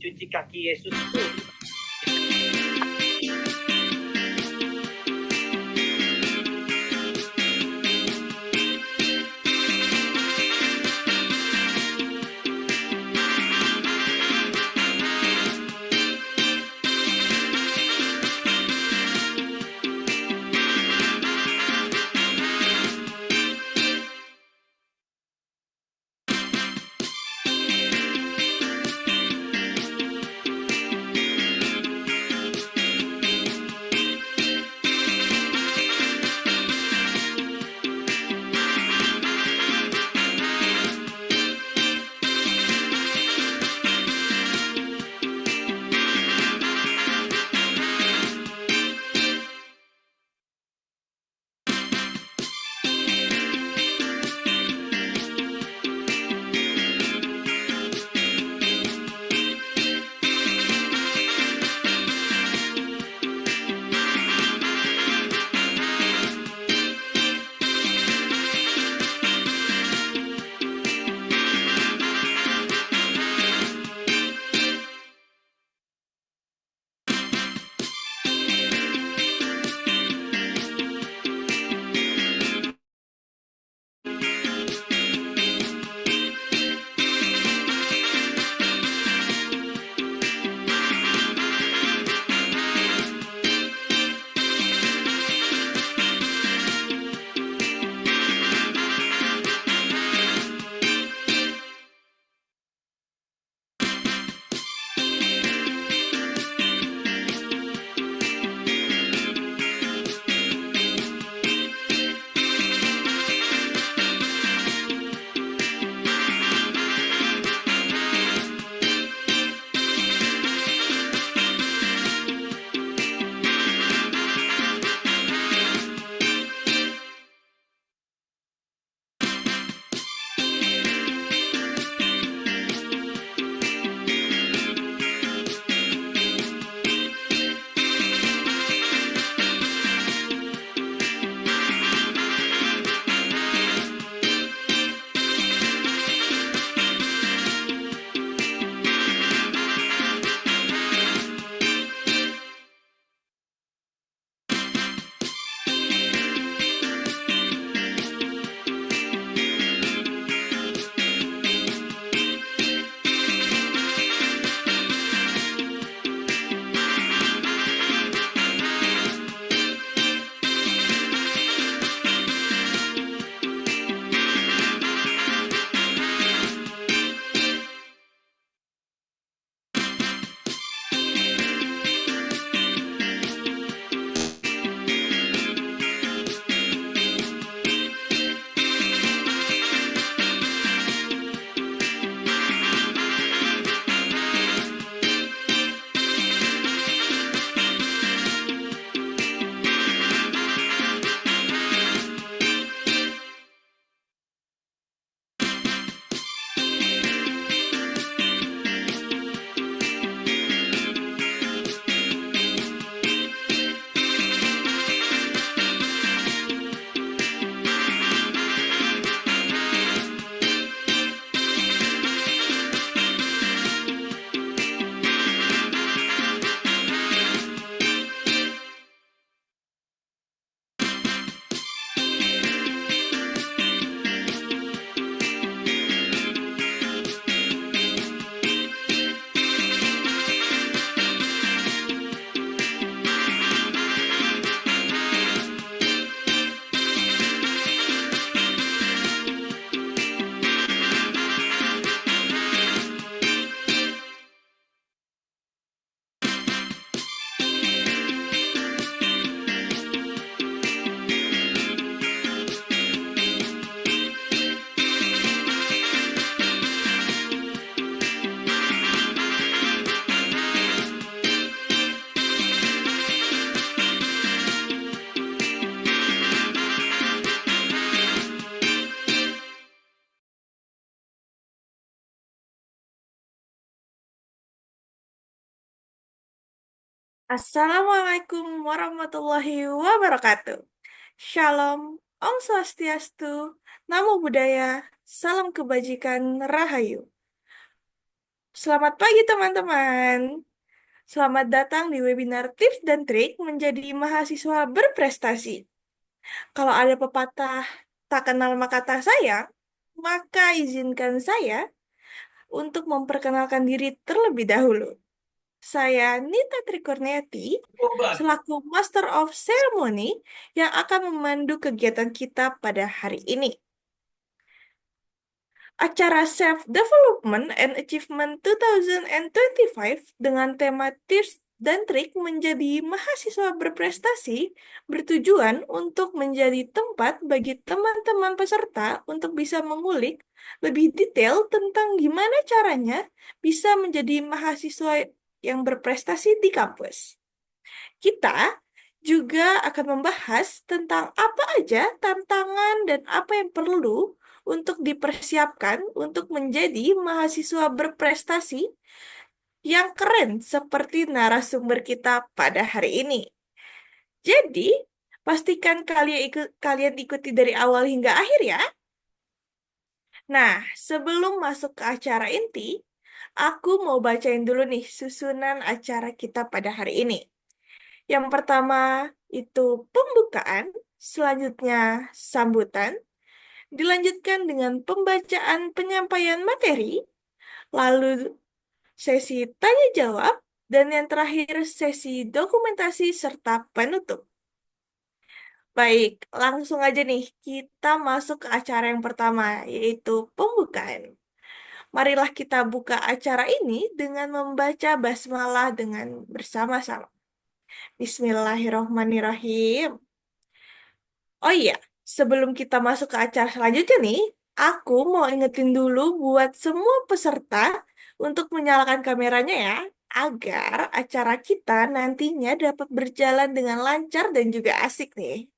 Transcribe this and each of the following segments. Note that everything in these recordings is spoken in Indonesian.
cuci kaki Yesus itu. Assalamualaikum warahmatullahi wabarakatuh. Shalom, Om Swastiastu, Namo Buddhaya, Salam Kebajikan, Rahayu. Selamat pagi teman-teman. Selamat datang di webinar Tips dan Trik Menjadi Mahasiswa Berprestasi. Kalau ada pepatah tak kenal maka tak sayang, maka izinkan saya untuk memperkenalkan diri terlebih dahulu. Saya Nita Trikurniati, selaku Master of Ceremony yang akan memandu kegiatan kita pada hari ini. Acara Self-Development and Achievement 2025 dengan tema tips dan trik menjadi mahasiswa berprestasi bertujuan untuk menjadi tempat bagi teman-teman peserta untuk bisa mengulik lebih detail tentang gimana caranya bisa menjadi mahasiswa yang berprestasi di kampus. Kita juga akan membahas tentang apa aja tantangan dan apa yang perlu untuk dipersiapkan untuk menjadi mahasiswa berprestasi yang keren seperti narasumber kita pada hari ini. Jadi, pastikan kalian ikuti dari awal hingga akhir ya. Nah, sebelum masuk ke acara inti, aku mau bacain dulu nih susunan acara kita pada hari ini. Yang pertama itu pembukaan, selanjutnya sambutan, dilanjutkan dengan pembacaan penyampaian materi, lalu sesi tanya jawab, dan yang terakhir sesi dokumentasi serta penutup. Baik, langsung aja nih kita masuk ke acara yang pertama, yaitu pembukaan. Marilah kita buka acara ini dengan membaca basmalah dengan bersama-sama. Bismillahirrohmanirrohim. Oh iya, sebelum kita masuk ke acara selanjutnya nih, aku mau ingetin dulu buat semua peserta untuk menyalakan kameranya ya, agar acara kita nantinya dapat berjalan dengan lancar dan juga asik nih.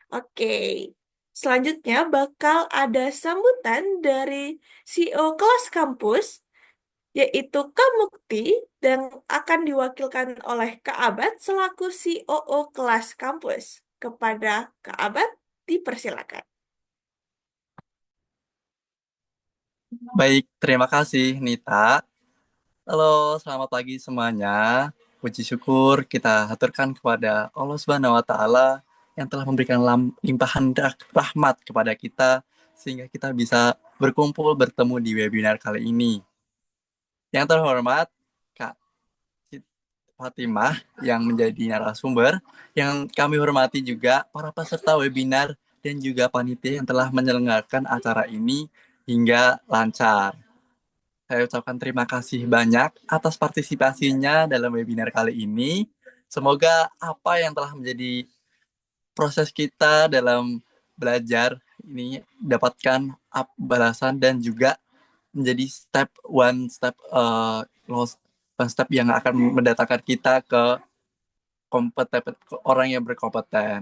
Oke, selanjutnya bakal ada sambutan dari CEO kelas kampus, yaitu Kak Mukti, dan akan diwakilkan oleh Kak Abad selaku COO kelas kampus. Kepada Kak Abad, dipersilakan. Baik, terima kasih Nita. Halo, selamat pagi semuanya. Puji syukur kita haturkan kepada Allah Subhanahu wa taala yang telah memberikan limpahan rahmat kepada kita sehingga kita bisa berkumpul bertemu di webinar kali ini. Yang terhormat Kak Fatimah yang menjadi narasumber, yang kami hormati juga para peserta webinar dan juga panitia yang telah menyelenggarakan acara ini hingga lancar. Saya ucapkan terima kasih banyak atas partisipasinya dalam webinar kali ini. Semoga apa yang telah menjadi proses kita dalam belajar ini dapatkan balasan dan juga menjadi one step yang akan mendatangkan kita ke kompeten orang yang berkompeten.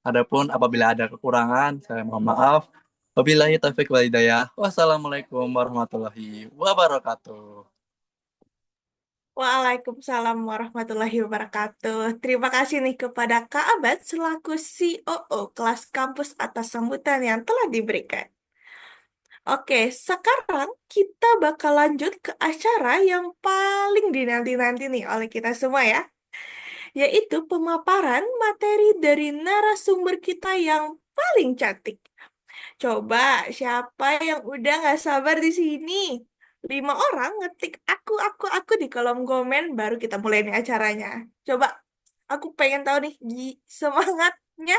Adapun apabila ada kekurangan, saya mohon maaf. Wabillahi taufiq wal hidayah. Wassalamualaikum warahmatullahi wabarakatuh. Waalaikumsalam warahmatullahi wabarakatuh. Terima kasih nih kepada Kak Abad selaku COO kelas kampus atas sambutan yang telah diberikan. Oke, sekarang kita bakal lanjut ke acara yang paling dinanti-nanti nih oleh kita semua ya, yaitu pemaparan materi dari narasumber kita yang paling cantik. Coba siapa yang udah nggak sabar di sini? 5 orang ngetik aku di kolom komen baru kita mulai nih acaranya. Coba aku pengen tahu nih semangatnya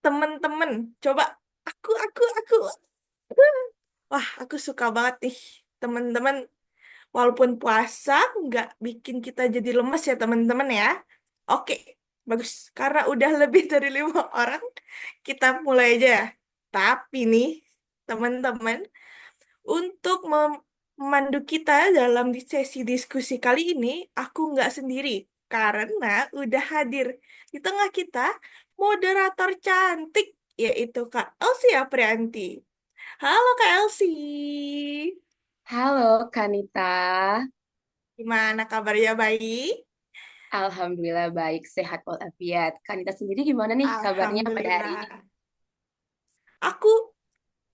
temen-temen. Coba aku. Wah, aku suka banget nih temen-temen. Walaupun puasa nggak bikin kita jadi lemes ya teman-teman ya. Oke, bagus. Karena udah lebih dari 5 orang, kita mulai aja ya. Tapi nih, teman-teman, untuk memandu kita dalam sesi diskusi kali ini, aku nggak sendiri. Karena udah hadir di tengah kita moderator cantik, yaitu Kak Elsie Aprianti. Halo Kak Elsie. Halo Kanita, Gimana kabarnya baik? Alhamdulillah baik, sehat walafiat. Kanita sendiri gimana nih kabarnya pada hari ini? Alhamdulillah. Aku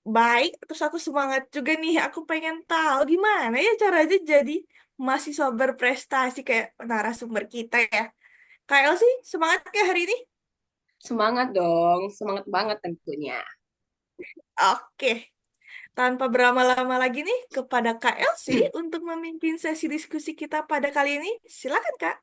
baik, terus aku semangat juga nih. Aku pengen tahu gimana ya caranya jadi mahasiswa berprestasi kayak narasumber kita ya. Kak Elsie, semangat kayak hari ini? Semangat dong, semangat banget tentunya. Oke, tanpa berlama-lama lagi nih, kepada Kak Elsie untuk memimpin sesi diskusi kita pada kali ini. Silakan, Kak.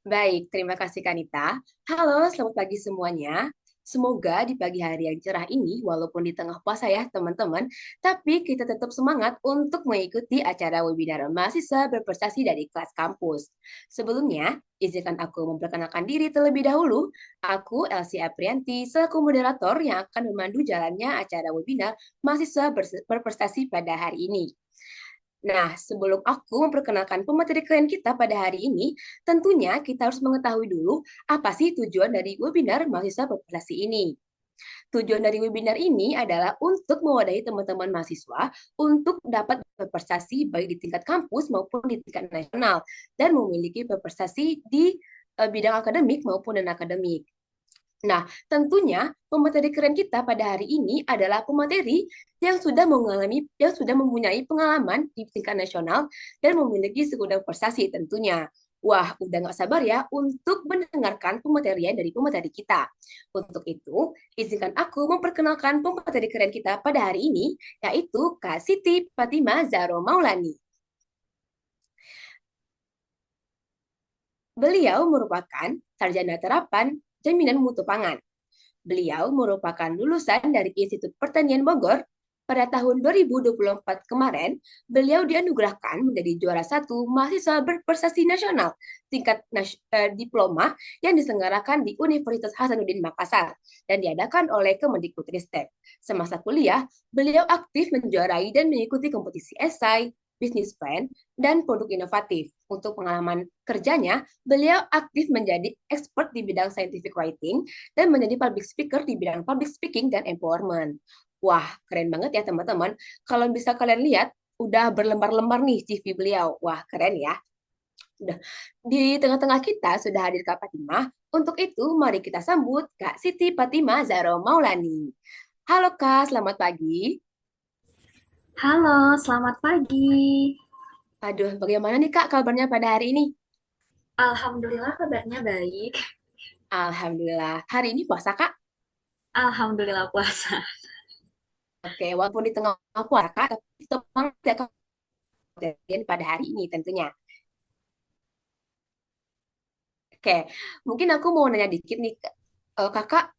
Baik, terima kasih Kanita. Halo, selamat pagi semuanya. Semoga di pagi hari yang cerah ini, walaupun di tengah puasa ya teman-teman, tapi kita tetap semangat untuk mengikuti acara webinar mahasiswa berprestasi dari kelas kampus. Sebelumnya, izinkan aku memperkenalkan diri terlebih dahulu. Aku Elsie Aprianti, selaku moderator yang akan memandu jalannya acara webinar mahasiswa berprestasi pada hari ini. Nah, sebelum aku memperkenalkan pemateri keren kita pada hari ini, tentunya kita harus mengetahui dulu apa sih tujuan dari webinar mahasiswa berprestasi ini. Tujuan dari webinar ini adalah untuk mewadahi teman-teman mahasiswa untuk dapat berprestasi baik di tingkat kampus maupun di tingkat nasional dan memiliki berprestasi di bidang akademik maupun non-akademik. Nah, tentunya pemateri keren kita pada hari ini adalah pemateri yang sudah mempunyai pengalaman di tingkat nasional dan memiliki segudang prestasi tentunya. Wah, udah nggak sabar ya untuk mendengarkan pematerian dari pemateri kita. Untuk itu, izinkan aku memperkenalkan pemateri keren kita pada hari ini, yaitu Kak Siti Fatima Zahro Maulani. Beliau merupakan sarjana terapan jaminan mutu pangan. Beliau merupakan lulusan dari Institut Pertanian Bogor. Pada tahun 2024 kemarin, beliau dianugerahkan menjadi juara satu mahasiswa berprestasi nasional tingkat diploma yang diselenggarakan di Universitas Hasanuddin Makassar dan diadakan oleh Kemendikbudristek. Semasa kuliah, beliau aktif menjuarai dan mengikuti kompetisi esai, bisnis plan, dan produk inovatif. Untuk pengalaman kerjanya, beliau aktif menjadi expert di bidang scientific writing dan menjadi public speaker di bidang public speaking dan empowerment. Wah, keren banget ya teman-teman. Kalau bisa kalian lihat, udah berlembar-lembar nih CV beliau. Wah, keren ya. Udah. Di tengah-tengah kita sudah hadir Kak Fatimah. Untuk itu, mari kita sambut Kak Siti Fatimah Zahro Maulani. Halo Kak, selamat pagi. Halo, selamat pagi. Aduh, bagaimana nih Kak kabarnya pada hari ini? Alhamdulillah kabarnya baik. Alhamdulillah. Hari ini puasa Kak? Alhamdulillah puasa. Oke, walaupun di tengah puasa Kak, tapi semangat ya Kak pada hari ini tentunya. Oke, mungkin aku mau nanya dikit nih, Kakak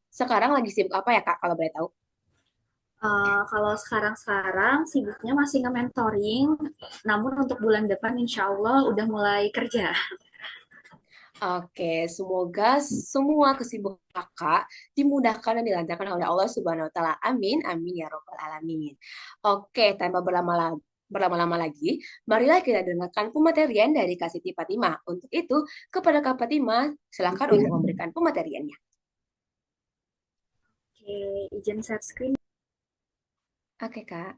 sekarang lagi sibuk apa ya Kak, kalau boleh tahu? Kalau sekarang-sekarang sibuknya masih nge-mentoring, namun untuk bulan depan insya Allah udah mulai kerja. Oke, semoga semua kesibukan Kakak dimudahkan dan dilancarkan oleh Allah Subhanahu wa taala. Amin, amin ya robbal alamin. Oke, tanpa berlama-lama lagi, marilah kita dengarkan pematerian dari Kak Siti Fatimah. Untuk itu, kepada Kak Fatimah, silakan untuk memberikan pemateriannya. Oke, izin share screen. Oke, Kak.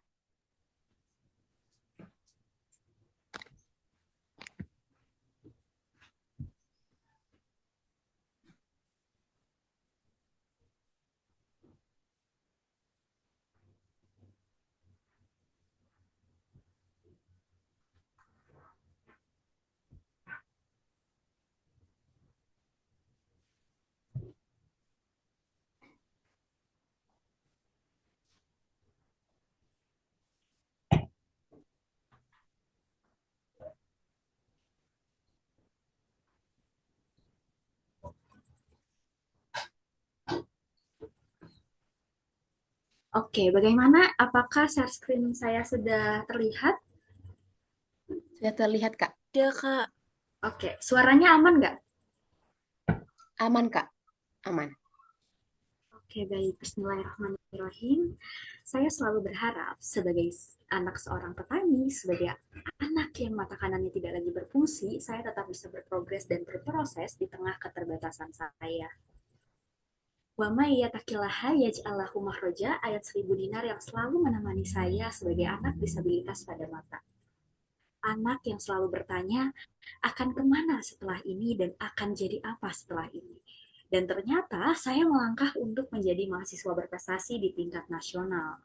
Oke, bagaimana? Apakah share screen saya sudah terlihat? Sudah terlihat, Kak. Ya, Kak. Oke, suaranya aman nggak? Aman, Kak. Aman. Oke, baik. Bismillahirrahmanirrahim. Saya selalu berharap sebagai anak seorang petani, sebagai anak yang mata kanannya tidak lagi berfungsi, saya tetap bisa berprogres dan berproses di tengah keterbatasan saya. Wa may yattaqillaha yaj'al lahu makhraja, ayat 1000 dinar yang selalu menemani saya sebagai anak disabilitas pada mata. Anak yang selalu bertanya, akan kemana setelah ini dan akan jadi apa setelah ini. Dan ternyata saya melangkah untuk menjadi mahasiswa berprestasi di tingkat nasional.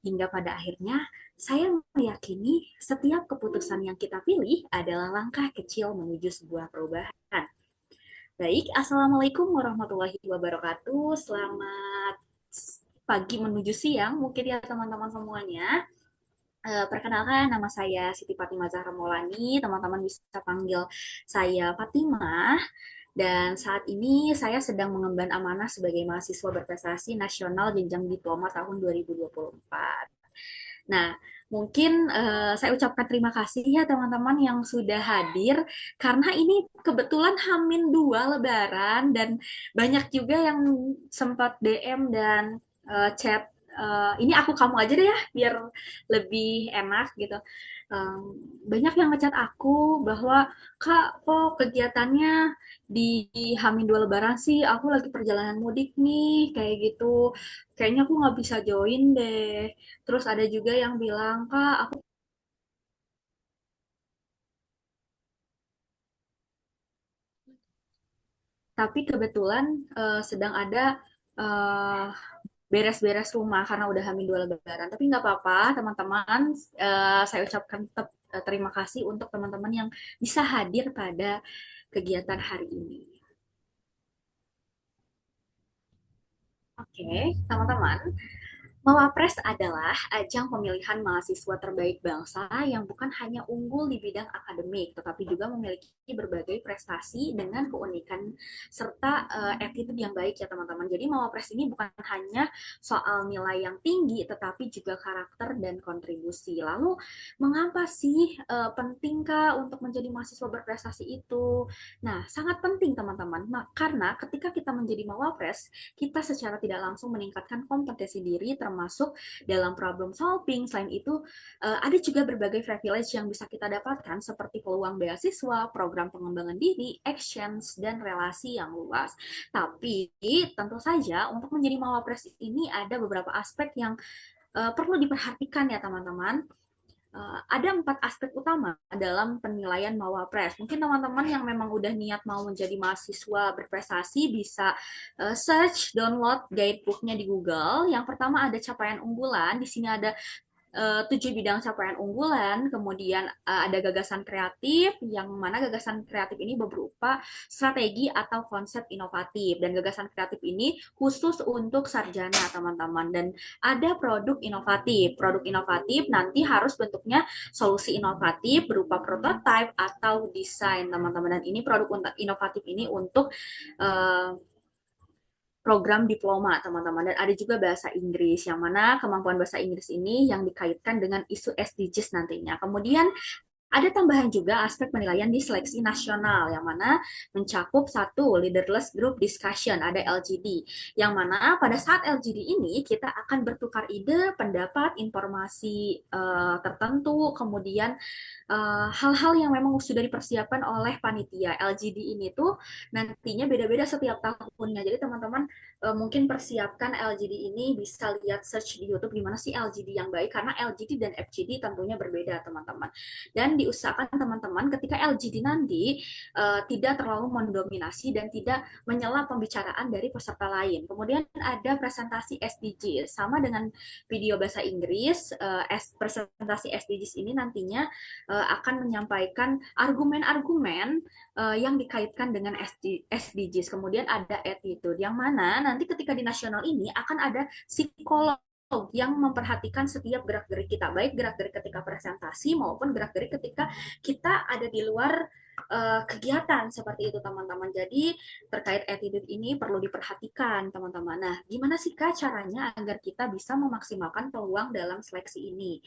Hingga pada akhirnya saya meyakini setiap keputusan yang kita pilih adalah langkah kecil menuju sebuah perubahan. Baik, Assalamualaikum warahmatullahi wabarakatuh. Selamat pagi menuju siang mungkin ya teman-teman semuanya. Perkenalkan, nama saya Siti Fatimah Zahra Maulani. Teman-teman bisa panggil saya Fatimah. Dan saat ini saya sedang mengemban amanah sebagai mahasiswa berprestasi nasional jenjang diploma tahun 2024. Nah, mungkin saya ucapkan terima kasih ya teman-teman yang sudah hadir karena ini kebetulan Hamin 2 Lebaran dan banyak juga yang sempat DM dan chat ini aku kamu aja deh ya biar lebih enak gitu. Banyak yang ngechat aku bahwa Kak, kok kegiatannya di Hamin 2 Lebaran sih? Aku lagi perjalanan mudik nih, kayak gitu. Kayaknya aku nggak bisa join deh. Terus ada juga yang bilang, Kak, aku tapi kebetulan sedang ada eh, beres-beres rumah karena udah Hamin 2 Lebaran. Tapi nggak apa-apa, teman-teman. Saya ucapkan tetap terima kasih untuk teman-teman yang bisa hadir pada kegiatan hari ini. Oke, teman-teman. Mawapres adalah ajang pemilihan mahasiswa terbaik bangsa yang bukan hanya unggul di bidang akademik, tetapi juga memiliki berbagai prestasi dengan keunikan serta attitude yang baik ya teman-teman. Jadi Mawapres ini bukan hanya soal nilai yang tinggi, tetapi juga karakter dan kontribusi. Lalu, mengapa sih pentingkah untuk menjadi mahasiswa berprestasi itu? Nah, sangat penting teman-teman, karena ketika kita menjadi Mawapres, kita secara tidak langsung meningkatkan kompetensi diri termasuk dalam problem solving. Selain itu, ada juga berbagai privilege yang bisa kita dapatkan seperti peluang beasiswa, program pengembangan diri, exchange, dan relasi yang luas. Tapi tentu saja untuk menjadi Mawapres ini ada beberapa aspek yang perlu diperhatikan ya teman-teman. Ada 4 aspek utama dalam penilaian Mawapres. Mungkin teman-teman yang memang udah niat mau menjadi mahasiswa berprestasi bisa search, download guidebooknya di Google. Yang pertama ada capaian unggulan. Di sini ada 7 bidang capaian unggulan, kemudian ada gagasan kreatif, yang mana gagasan kreatif ini berupa strategi atau konsep inovatif, dan gagasan kreatif ini khusus untuk sarjana teman-teman, dan ada produk inovatif nanti harus bentuknya solusi inovatif berupa prototype atau desain teman-teman, dan ini produk inovatif ini untuk uh, program diploma teman-teman, dan ada juga bahasa Inggris yang mana kemampuan bahasa Inggris ini yang dikaitkan dengan isu SDGs nantinya. Kemudian ada tambahan juga aspek penilaian di seleksi nasional yang mana mencakup satu leaderless group discussion, ada LGD, yang mana pada saat LGD ini kita akan bertukar ide, pendapat, informasi tertentu, kemudian hal-hal yang memang sudah dipersiapkan oleh panitia. LGD ini tuh nantinya beda-beda setiap tahunnya. Jadi teman-teman mungkin persiapkan LGD ini, bisa lihat search di YouTube gimana sih LGD yang baik, karena LGD dan FGD tentunya berbeda teman-teman. Dan diusahakan teman-teman ketika LGD nanti tidak terlalu mendominasi dan tidak menyela pembicaraan dari peserta lain. Kemudian ada presentasi SDGs, sama dengan video bahasa Inggris. Presentasi SDGs ini nantinya akan menyampaikan argumen-argumen yang dikaitkan dengan SDGs. Kemudian ada attitude, yang mana nanti ketika di nasional ini akan ada psikolog yang memperhatikan setiap gerak-gerik kita, baik gerak-gerik ketika presentasi maupun gerak-gerik ketika kita ada di luar kegiatan seperti itu teman-teman. Jadi terkait attitude ini perlu diperhatikan teman-teman. Nah, gimana sih Kak caranya agar kita bisa memaksimalkan peluang dalam seleksi ini?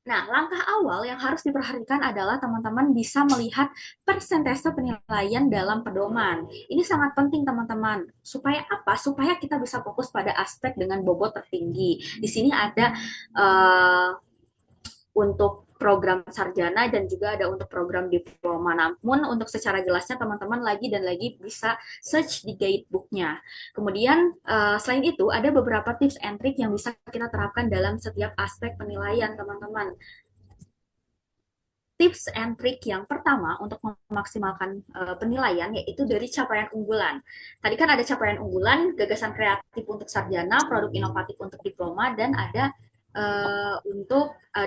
Nah, langkah awal yang harus diperhatikan adalah teman-teman bisa melihat persentase penilaian dalam pedoman. Ini sangat penting, teman-teman. Supaya apa? Supaya kita bisa fokus pada aspek dengan bobot tertinggi. Di sini ada untuk program sarjana dan juga ada untuk program diploma. Namun untuk secara jelasnya teman-teman lagi dan lagi bisa search di guidebooknya. Kemudian selain itu ada beberapa tips and trick yang bisa kita terapkan dalam setiap aspek penilaian teman-teman. tips and trick yang pertama untuk memaksimalkan penilaian yaitu dari capaian unggulan. Tadi kan ada capaian unggulan, gagasan kreatif untuk sarjana, produk inovatif untuk diploma, dan ada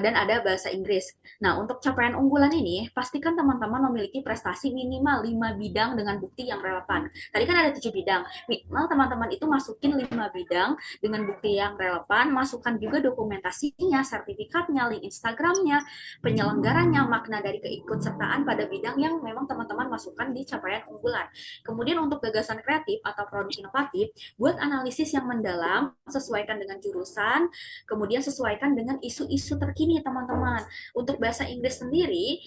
dan ada bahasa Inggris. Nah, untuk capaian unggulan ini, pastikan teman-teman memiliki prestasi minimal 5 bidang dengan bukti yang relevan. Tadi kan ada 7 bidang. Minimal teman-teman itu masukin 5 bidang dengan bukti yang relevan, masukkan juga dokumentasinya, sertifikatnya, link Instagramnya, penyelenggaranya, makna dari keikutsertaan pada bidang yang memang teman-teman masukkan di capaian unggulan. Kemudian untuk gagasan kreatif atau produk inovatif, buat analisis yang mendalam, sesuaikan dengan jurusan, kemudian sesuaikan dengan isu-isu terkini teman-teman. Untuk bahasa Inggris sendiri,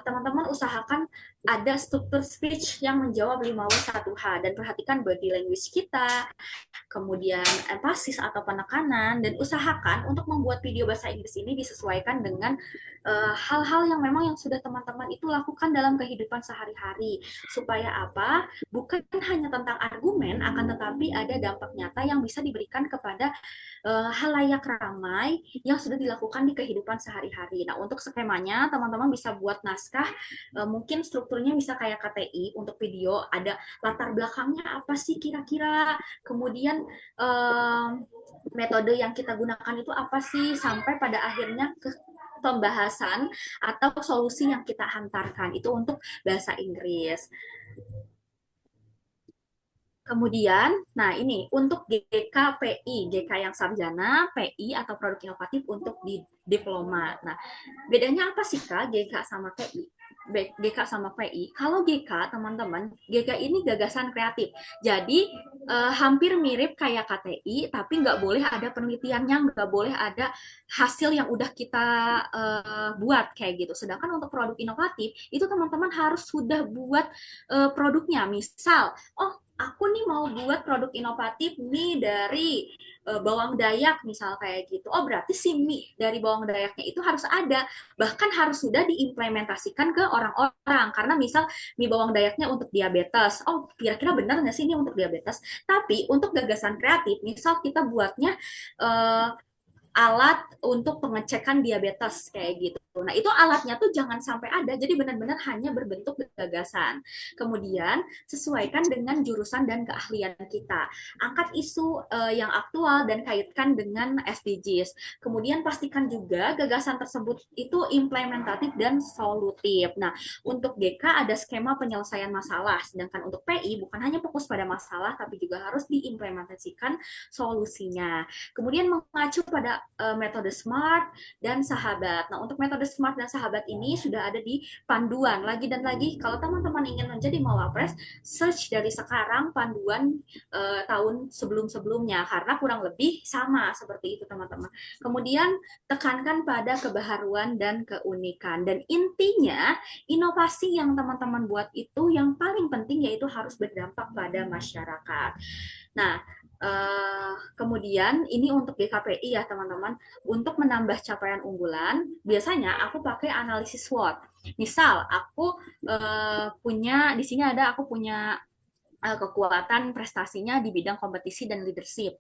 teman-teman usahakan ada struktur speech yang menjawab 5W1H dan perhatikan body language kita, kemudian empasis atau penekanan, dan usahakan untuk membuat video bahasa Inggris ini disesuaikan dengan hal-hal yang memang yang sudah teman-teman itu lakukan dalam kehidupan sehari-hari. Supaya apa? Bukan hanya tentang argumen, akan tetapi ada dampak nyata yang bisa diberikan kepada halayak ramai yang sudah dilakukan di kehidupan sehari-hari. Nah, untuk skemanya, teman-teman bisa buat naskah, mungkin strukturnya bisa kayak KTI untuk video, ada latar belakangnya apa sih kira-kira, kemudian metode yang kita gunakan itu apa sih, sampai pada akhirnya ke pembahasan atau solusi yang kita hantarkan. Itu untuk bahasa Inggris. Kemudian, nah ini untuk GKPI, GK yang sarjana, PI atau produk inovatif untuk di diploma. Nah, bedanya apa sih Kak GK sama PI? GK sama PI. Kalau GK, teman-teman, GK ini gagasan kreatif. Jadi, hampir mirip kayak KTI, tapi nggak boleh ada penelitiannya, nggak boleh ada hasil yang udah kita buat kayak gitu. Sedangkan untuk produk inovatif, itu teman-teman harus sudah buat produknya. Misal, oh aku nih mau buat produk inovatif nih dari bawang dayak misal kayak gitu. Oh berarti si mie dari bawang dayaknya itu harus ada, bahkan harus sudah diimplementasikan ke orang-orang. Karena misal mie bawang dayaknya untuk diabetes, oh kira-kira benar nggak sih ini untuk diabetes? Tapi untuk gagasan kreatif, misal kita buatnya alat untuk pengecekan diabetes kayak gitu. Nah, itu alatnya tuh jangan sampai ada, jadi benar-benar hanya berbentuk gagasan. Kemudian, sesuaikan dengan jurusan dan keahlian kita. Angkat isu yang aktual dan kaitkan dengan SDGs. Kemudian, pastikan juga gagasan tersebut itu implementatif dan solutif. Nah, untuk GK ada skema penyelesaian masalah, sedangkan untuk PI bukan hanya fokus pada masalah, tapi juga harus diimplementasikan solusinya. Kemudian mengacu pada metode SMART dan sahabat. Nah, untuk metode SMART dan sahabat ini sudah ada di panduan. Lagi dan lagi, kalau teman-teman ingin menjadi mawapres, search dari sekarang panduan tahun sebelum-sebelumnya, karena kurang lebih sama seperti itu, teman-teman. Kemudian, tekankan pada kebaharuan dan keunikan. Dan intinya, inovasi yang teman-teman buat itu yang paling penting yaitu harus berdampak pada masyarakat. Nah, kemudian ini untuk GKPI ya teman-teman, untuk menambah capaian unggulan biasanya aku pakai analisis SWOT. Misal aku punya di sini ada aku punya kekuatan prestasinya di bidang kompetisi dan leadership.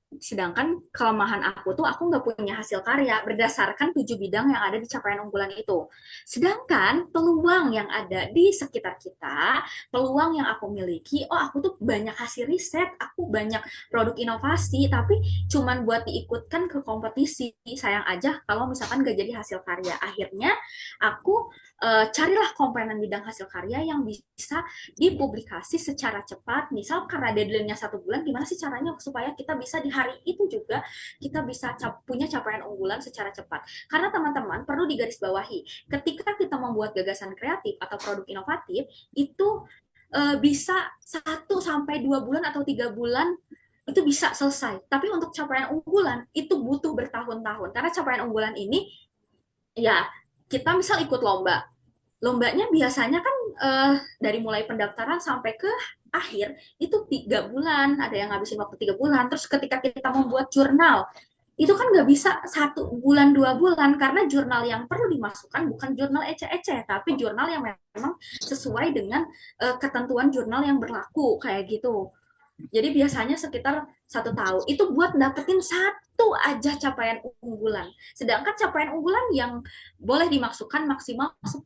Sedangkan kelemahan aku tuh aku nggak punya hasil karya berdasarkan 7 bidang yang ada di capaian unggulan itu. Sedangkan peluang yang ada di sekitar kita, peluang yang aku miliki, oh aku tuh banyak hasil riset, aku banyak produk inovasi, tapi cuman buat diikutkan ke kompetisi. Sayang aja kalau misalkan nggak jadi hasil karya. Akhirnya aku carilah komponen bidang hasil karya yang bisa dipublikasi secara cepat. Misal karena deadline-nya 1 bulan, gimana sih caranya supaya kita bisa di hari itu juga kita bisa punya capaian unggulan secara cepat. Karena teman-teman perlu digarisbawahi, ketika kita membuat gagasan kreatif atau produk inovatif, itu bisa 1-2 bulan atau 3 bulan itu bisa selesai. Tapi untuk capaian unggulan itu butuh bertahun-tahun. Karena capaian unggulan ini ya kita misal ikut lomba. Lombanya biasanya kan dari mulai pendaftaran sampai ke akhir itu 3 bulan, ada yang ngabisin waktu 3 bulan. Terus ketika kita membuat jurnal, itu kan nggak bisa 1 bulan 2 bulan, karena jurnal yang perlu dimasukkan bukan jurnal ece-ece, tapi jurnal yang memang sesuai dengan ketentuan jurnal yang berlaku kayak gitu. Jadi biasanya sekitar 1 tahun itu buat dapetin satu aja capaian unggulan. Sedangkan capaian unggulan yang boleh dimaksudkan maksimal 10.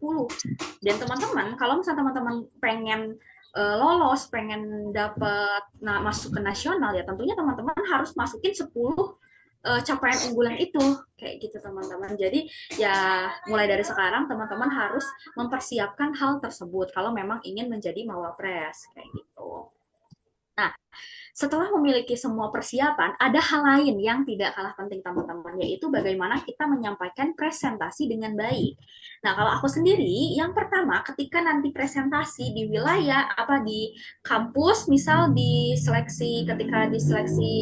Dan teman-teman, kalau misalnya teman-teman pengen lolos, pengen dapat masuk ke nasional, ya tentunya teman-teman harus masukin 10 capaian unggulan itu kayak gitu teman-teman. Jadi ya mulai dari sekarang teman-teman harus mempersiapkan hal tersebut kalau memang ingin menjadi mawapres kayak gitu. Nah, setelah memiliki semua persiapan, ada hal lain yang tidak kalah penting teman-teman, yaitu bagaimana kita menyampaikan presentasi dengan baik. Nah, kalau aku sendiri, yang pertama ketika nanti presentasi di wilayah, di kampus, misal di seleksi, ketika di seleksi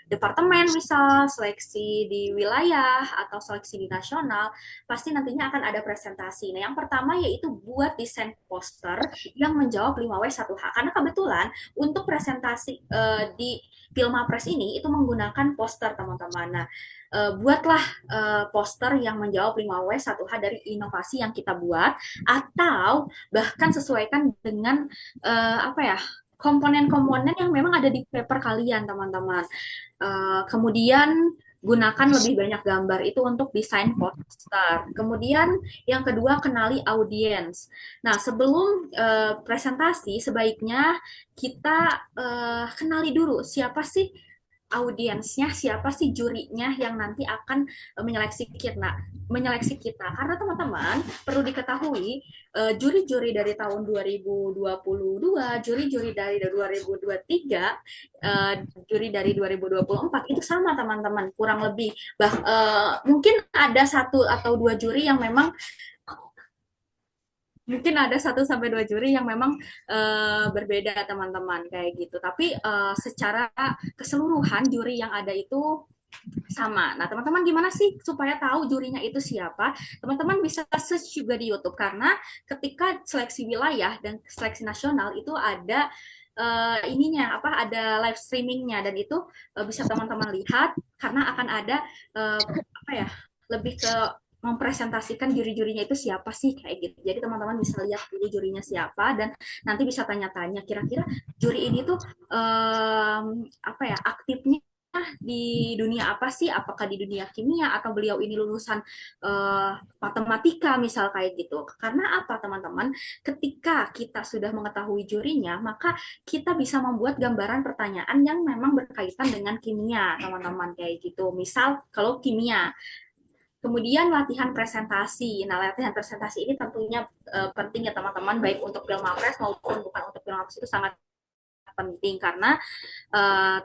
departemen, misal seleksi di wilayah atau seleksi di nasional, pasti nantinya akan ada presentasi. Nah, yang pertama yaitu buat desain poster yang menjawab 5W1H. Karena kebetulan untuk presentasi di Filmapres ini itu menggunakan poster teman-teman. Nah, buatlah poster yang menjawab 5W1H dari inovasi yang kita buat, atau bahkan sesuaikan dengan komponen-komponen yang memang ada di paper kalian teman-teman. Kemudian gunakan lebih banyak gambar itu untuk desain poster. Kemudian yang kedua, kenali audiens. Nah, sebelum presentasi sebaiknya kita kenali dulu siapa sih audiensnya, siapa sih jurinya yang nanti akan menyeleksi kita. Karena teman-teman perlu diketahui juri-juri dari tahun 2022, juri-juri dari 2023, juri dari 2024 itu sama teman-teman, kurang lebih. Mungkin ada 1 atau 2 juri yang memang mungkin ada 1 sampai 2 juri yang memang berbeda teman-teman kayak gitu. Tapi secara keseluruhan juri yang ada itu sama. Nah, teman-teman gimana sih supaya tahu jurinya itu siapa? Teman-teman bisa search juga di YouTube karena ketika seleksi wilayah dan seleksi nasional itu ada ada live streamingnya, dan itu bisa teman-teman lihat karena akan ada lebih ke mempresentasikan juri-jurinya itu siapa sih kayak gitu. Jadi teman-teman bisa lihat juri-jurinya siapa dan nanti bisa tanya-tanya kira-kira juri ini tuh aktifnya di dunia apa sih? Apakah di dunia kimia atau beliau ini lulusan matematika misal kayak gitu. Karena apa teman-teman? Ketika kita sudah mengetahui jurinya, maka kita bisa membuat gambaran pertanyaan yang memang berkaitan dengan kimia, teman-teman kayak gitu. Misal kalau kimia. Kemudian latihan presentasi. Nah, latihan presentasi ini tentunya penting ya teman-teman, baik untuk Filmapres maupun bukan untuk Filmapres itu sangat penting karena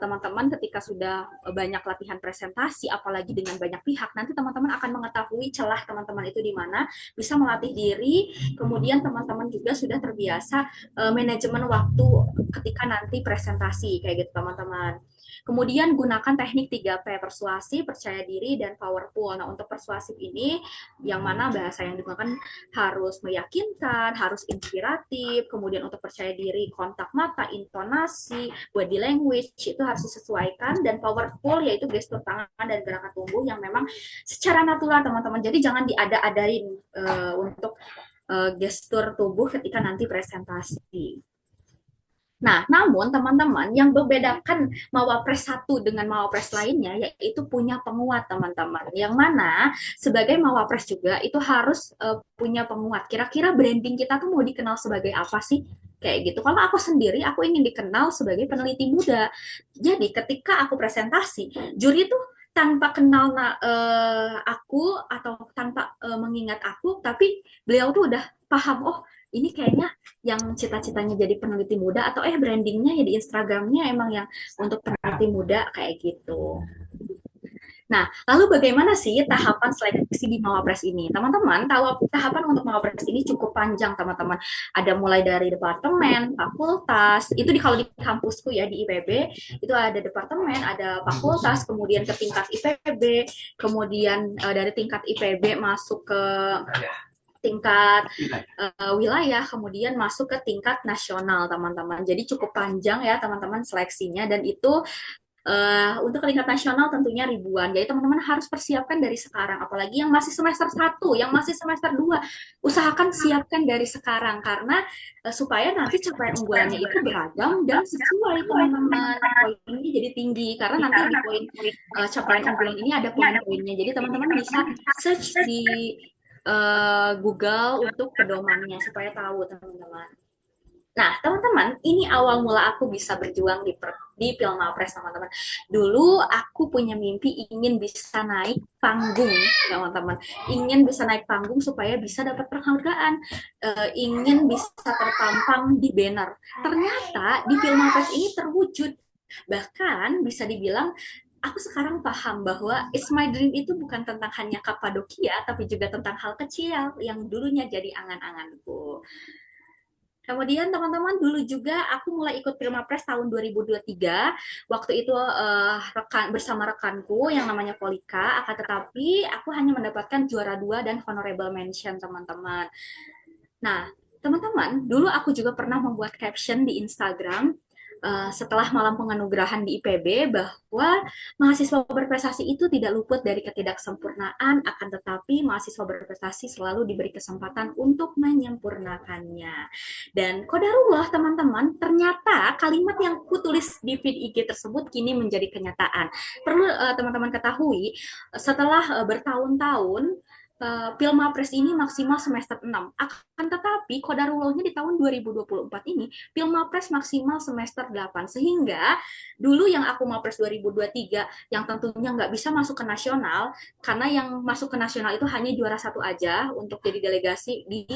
teman-teman ketika sudah banyak latihan presentasi, apalagi dengan banyak pihak, nanti teman-teman akan mengetahui celah teman-teman itu di mana, bisa melatih diri, kemudian teman-teman juga sudah terbiasa manajemen waktu ketika nanti presentasi kayak gitu teman-teman. Kemudian gunakan teknik 3P, persuasi, percaya diri, dan powerful. Nah, untuk persuasif ini, yang mana bahasa yang digunakan harus meyakinkan, harus inspiratif, kemudian untuk percaya diri, kontak mata, intonasi, body language, itu harus disesuaikan, dan powerful, yaitu gestur tangan dan gerakan tubuh yang memang secara natural, teman-teman. Jadi jangan diada-adain untuk gestur tubuh ketika nanti presentasi. Nah, namun teman-teman yang membedakan Mawapres satu dengan Mawapres lainnya yaitu punya penguat teman-teman. Yang mana sebagai Mawapres juga itu harus punya penguat. Kira-kira branding kita tuh mau dikenal sebagai apa sih? Kayak gitu. Kalau aku sendiri, aku ingin dikenal sebagai peneliti muda. Jadi ketika aku presentasi, juri tuh tanpa kenal aku atau tanpa mengingat aku, tapi beliau tuh udah paham, oh ini kayaknya yang cita-citanya jadi peneliti muda, atau brandingnya ya di Instagramnya emang yang untuk peneliti muda kayak gitu. Nah, lalu bagaimana sih tahapan seleksi di Mawapres ini? Teman-teman, tahapan untuk Mawapres ini cukup panjang, teman-teman. Ada mulai dari departemen, fakultas, itu kalau di kampusku ya, di IPB, itu ada departemen, ada fakultas, kemudian ke tingkat IPB, kemudian dari tingkat IPB masuk ke tingkat wilayah, kemudian masuk ke tingkat nasional, teman-teman. Jadi cukup panjang ya, teman-teman, seleksinya, dan itu Untuk tingkat nasional tentunya ribuan. Jadi teman-teman harus persiapkan dari sekarang. Apalagi yang masih semester 1, yang masih semester 2, usahakan siapkan dari sekarang karena supaya nanti capaian unggulannya itu beragam dan sesuai teman-teman. Poinnya jadi tinggi karena nanti di poin capaian unggulan ini ada poin-poinnya. Jadi teman-teman bisa search di Google untuk pedomannya supaya tahu teman-teman. Nah, teman-teman, ini awal mula aku bisa berjuang di Pilmapres, teman-teman. Dulu aku punya mimpi ingin bisa naik panggung, teman-teman. Ingin bisa naik panggung supaya bisa dapat penghargaan. Ingin bisa terpampang di banner. Ternyata di Pilmapres ini terwujud. Bahkan bisa dibilang aku sekarang paham bahwa It's My Dream itu bukan tentang hanya Kapadokia, tapi juga tentang hal kecil yang dulunya jadi angan-anganku. Kemudian teman-teman dulu juga aku mulai ikut Pilmapres tahun 2023. Waktu itu bersama rekanku yang namanya Polika, akan tetapi aku hanya mendapatkan juara 2 dan honorable mention teman-teman. Nah, teman-teman, dulu aku juga pernah membuat caption di Instagram setelah malam penganugerahan di IPB bahwa mahasiswa berprestasi itu tidak luput dari ketidaksempurnaan, akan tetapi mahasiswa berprestasi selalu diberi kesempatan untuk menyempurnakannya. Dan kodarullah teman-teman, ternyata kalimat yang kutulis di feed IG tersebut kini menjadi kenyataan. Perlu teman-teman ketahui, setelah bertahun-tahun Pilmapres ini maksimal semester 6. Akan tetapi kodarullahnya di tahun 2024 ini Pilmapres maksimal semester 8. Sehingga dulu yang aku Mapres 2023 yang tentunya nggak bisa masuk ke nasional karena yang masuk ke nasional itu hanya juara 1 aja untuk jadi delegasi di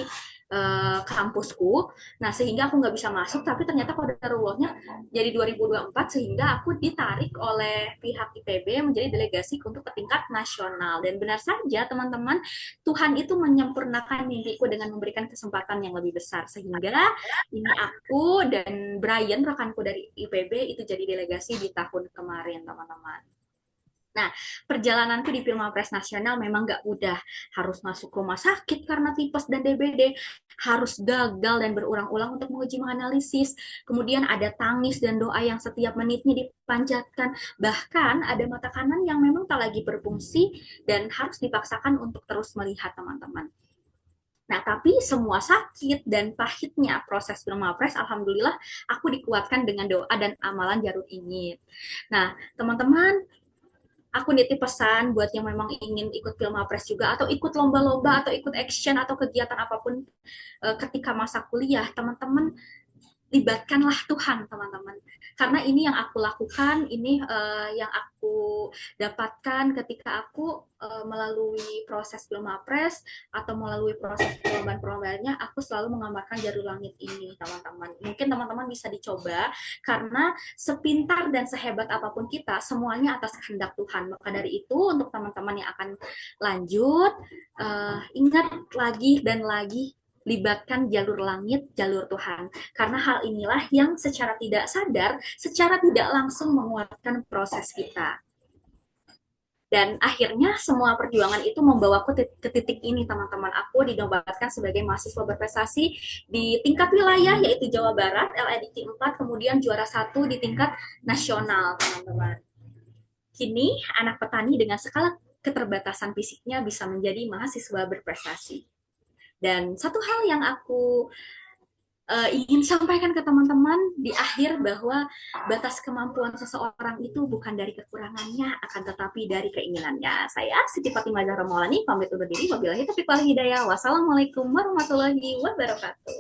kampusku. Nah, sehingga aku nggak bisa masuk, tapi ternyata kodarullahnya jadi 2024 sehingga aku ditarik oleh pihak IPB menjadi delegasi untuk ke tingkat nasional. Dan benar saja teman-teman, Tuhan itu menyempurnakan mimpiku dengan memberikan kesempatan yang lebih besar sehingga ini aku dan Brian rekanku dari IPB itu jadi delegasi di tahun kemarin teman-teman. Nah, perjalananku di Pilmapres Nasional memang nggak mudah. Harus masuk rumah sakit karena tipes dan DBD, harus gagal dan berulang-ulang untuk menguji menganalisis. Kemudian ada tangis dan doa yang setiap menitnya dipanjatkan. Bahkan ada mata kanan yang memang tak lagi berfungsi dan harus dipaksakan untuk terus melihat teman-teman. Nah, tapi semua sakit dan pahitnya proses Pilmapres, alhamdulillah aku dikuatkan dengan doa dan amalan jarut ingin. Nah, teman-teman, aku nitip pesan buat yang memang ingin ikut Pilmapres juga atau ikut lomba-lomba atau ikut action atau kegiatan apapun ketika masa kuliah, teman-teman libatkanlah Tuhan teman-teman karena ini yang aku lakukan, ini yang aku dapatkan ketika aku melalui proses Pilmapres atau melalui proses perlombaan-perlombaannya, aku selalu menggambarkan Jarum Langit ini teman-teman. Mungkin teman-teman bisa dicoba karena sepintar dan sehebat apapun kita semuanya atas kehendak Tuhan. Maka dari itu untuk teman-teman yang akan lanjut, ingat lagi dan lagi, libatkan jalur langit, jalur Tuhan. Karena hal inilah yang secara tidak sadar, secara tidak langsung menguatkan proses kita. Dan akhirnya semua perjuangan itu membawaku ke titik ini, teman-teman. Aku dinobatkan sebagai mahasiswa berprestasi di tingkat wilayah, yaitu Jawa Barat, LEDT 4, kemudian juara 1 di tingkat nasional, teman-teman. Kini, anak petani dengan skala keterbatasan fisiknya bisa menjadi mahasiswa berprestasi. Dan satu hal yang aku ingin sampaikan ke teman-teman di akhir bahwa batas kemampuan seseorang itu bukan dari kekurangannya, akan tetapi dari keinginannya. Saya Siti Fatimah Zahra Maulani, pamit undur diri. Wabillahi taufiq wal hidayah. Wassalamualaikum warahmatullahi wabarakatuh.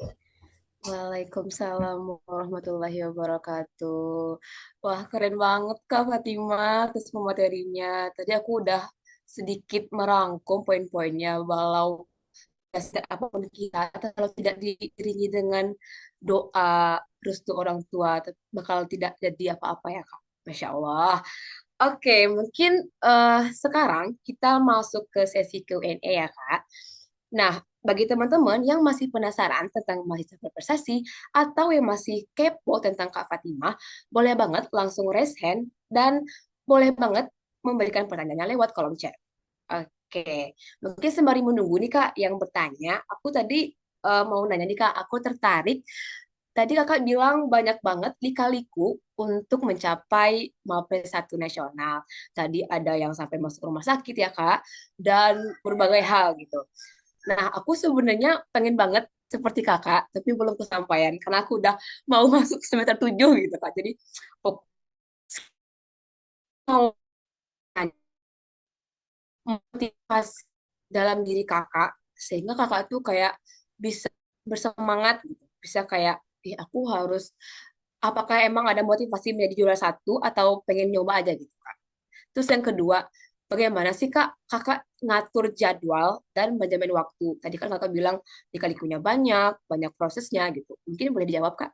Waalaikumsalam warahmatullahi wabarakatuh. Wah, keren banget Kak Fatimah atas pematerinya. Tadi aku udah sedikit merangkum poin-poinnya, walau apapun kita, kalau tidak diiringi dengan doa restu orang tua, bakal tidak jadi apa-apa ya Kak. Masya Allah. Oke, mungkin sekarang kita masuk ke sesi Q&A ya Kak. Nah, bagi teman-teman yang masih penasaran tentang mahasiswa berprestasi atau yang masih kepo tentang Kak Fatimah, boleh banget langsung raise hand dan boleh banget memberikan pertanyaannya lewat kolom chat. Oke, mungkin sembari menunggu nih Kak yang bertanya, aku tadi mau nanya nih Kak, aku tertarik tadi kakak bilang banyak banget lika-liku untuk mencapai Mapres 1 nasional. Tadi ada yang sampai masuk rumah sakit ya kak, dan berbagai hal gitu. Nah, aku sebenarnya pengen banget seperti kakak, tapi belum kesampaian karena aku udah mau masuk semester 7 gitu kak. Jadi mau tanya motivasi dalam diri kakak sehingga kakak tuh kayak bisa bersemangat gitu. Bisa kayak, aku harus, apakah emang ada motivasi menjadi juara satu atau pengen nyoba aja gitu kak. Terus yang kedua, bagaimana sih kak kakak ngatur jadwal dan manajemen waktu? Tadi kan kakak bilang lika-likunya banyak, banyak prosesnya gitu. Mungkin boleh dijawab kak?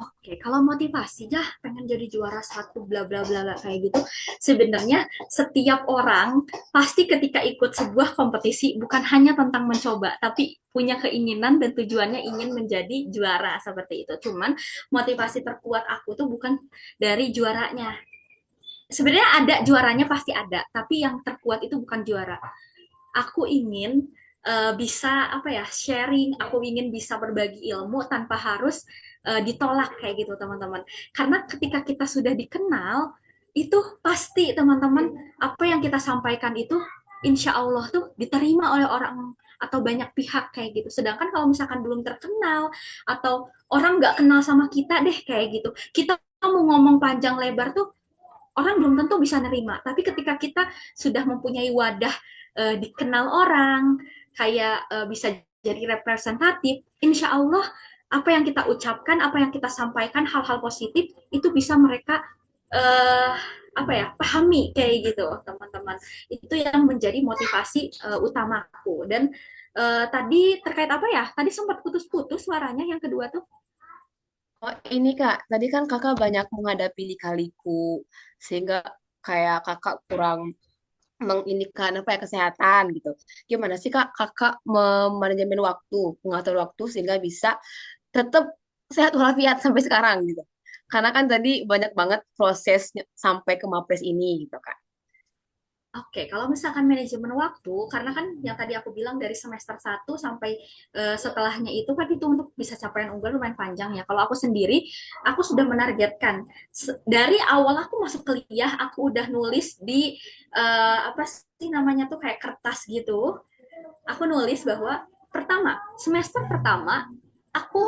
Oke, kalau motivasi ya pengen jadi juara satu bla bla bla bla kayak gitu. Sebenarnya setiap orang pasti ketika ikut sebuah kompetisi bukan hanya tentang mencoba, tapi punya keinginan dan tujuannya ingin menjadi juara seperti itu. Cuman motivasi terkuat aku tuh bukan dari juaranya. Sebenarnya ada juaranya pasti ada, tapi yang terkuat itu bukan juara. Aku ingin bisa apa ya sharing, aku ingin bisa berbagi ilmu tanpa harus ditolak kayak gitu teman-teman. Karena ketika kita sudah dikenal itu pasti teman-teman apa yang kita sampaikan itu insya Allah tuh diterima oleh orang atau banyak pihak kayak gitu. Sedangkan kalau misalkan belum terkenal atau orang nggak kenal sama kita deh kayak gitu, kita mau ngomong panjang lebar tuh orang belum tentu bisa nerima. Tapi ketika kita sudah mempunyai wadah dikenal orang, kayak bisa jadi representatif, insya Allah apa yang kita ucapkan, apa yang kita sampaikan, hal-hal positif itu bisa mereka uh, apa ya pahami kayak gitu teman-teman. Itu yang menjadi motivasi utamaku. Dan tadi terkait apa ya? Tadi sempat putus-putus suaranya yang kedua tuh. Oh, ini Kak, tadi kan Kakak banyak menghadapi lika-liku sehingga kayak Kakak kurang menginikan apa ya kesehatan gitu. Gimana sih Kak Kakak memanajemen waktu, mengatur waktu sehingga bisa tetap sehat walafiat sampai sekarang gitu. Karena kan tadi banyak banget proses sampai ke Mapres ini gitu Kak. Oke, kalau misalkan manajemen waktu, karena kan yang tadi aku bilang dari semester 1 sampai setelahnya itu kan itu untuk bisa capaian unggulan lumayan panjang ya. Kalau aku sendiri, aku sudah menargetkan dari awal aku masuk kuliah, aku udah nulis di apa sih namanya tuh kayak kertas gitu. Aku nulis bahwa pertama, semester pertama aku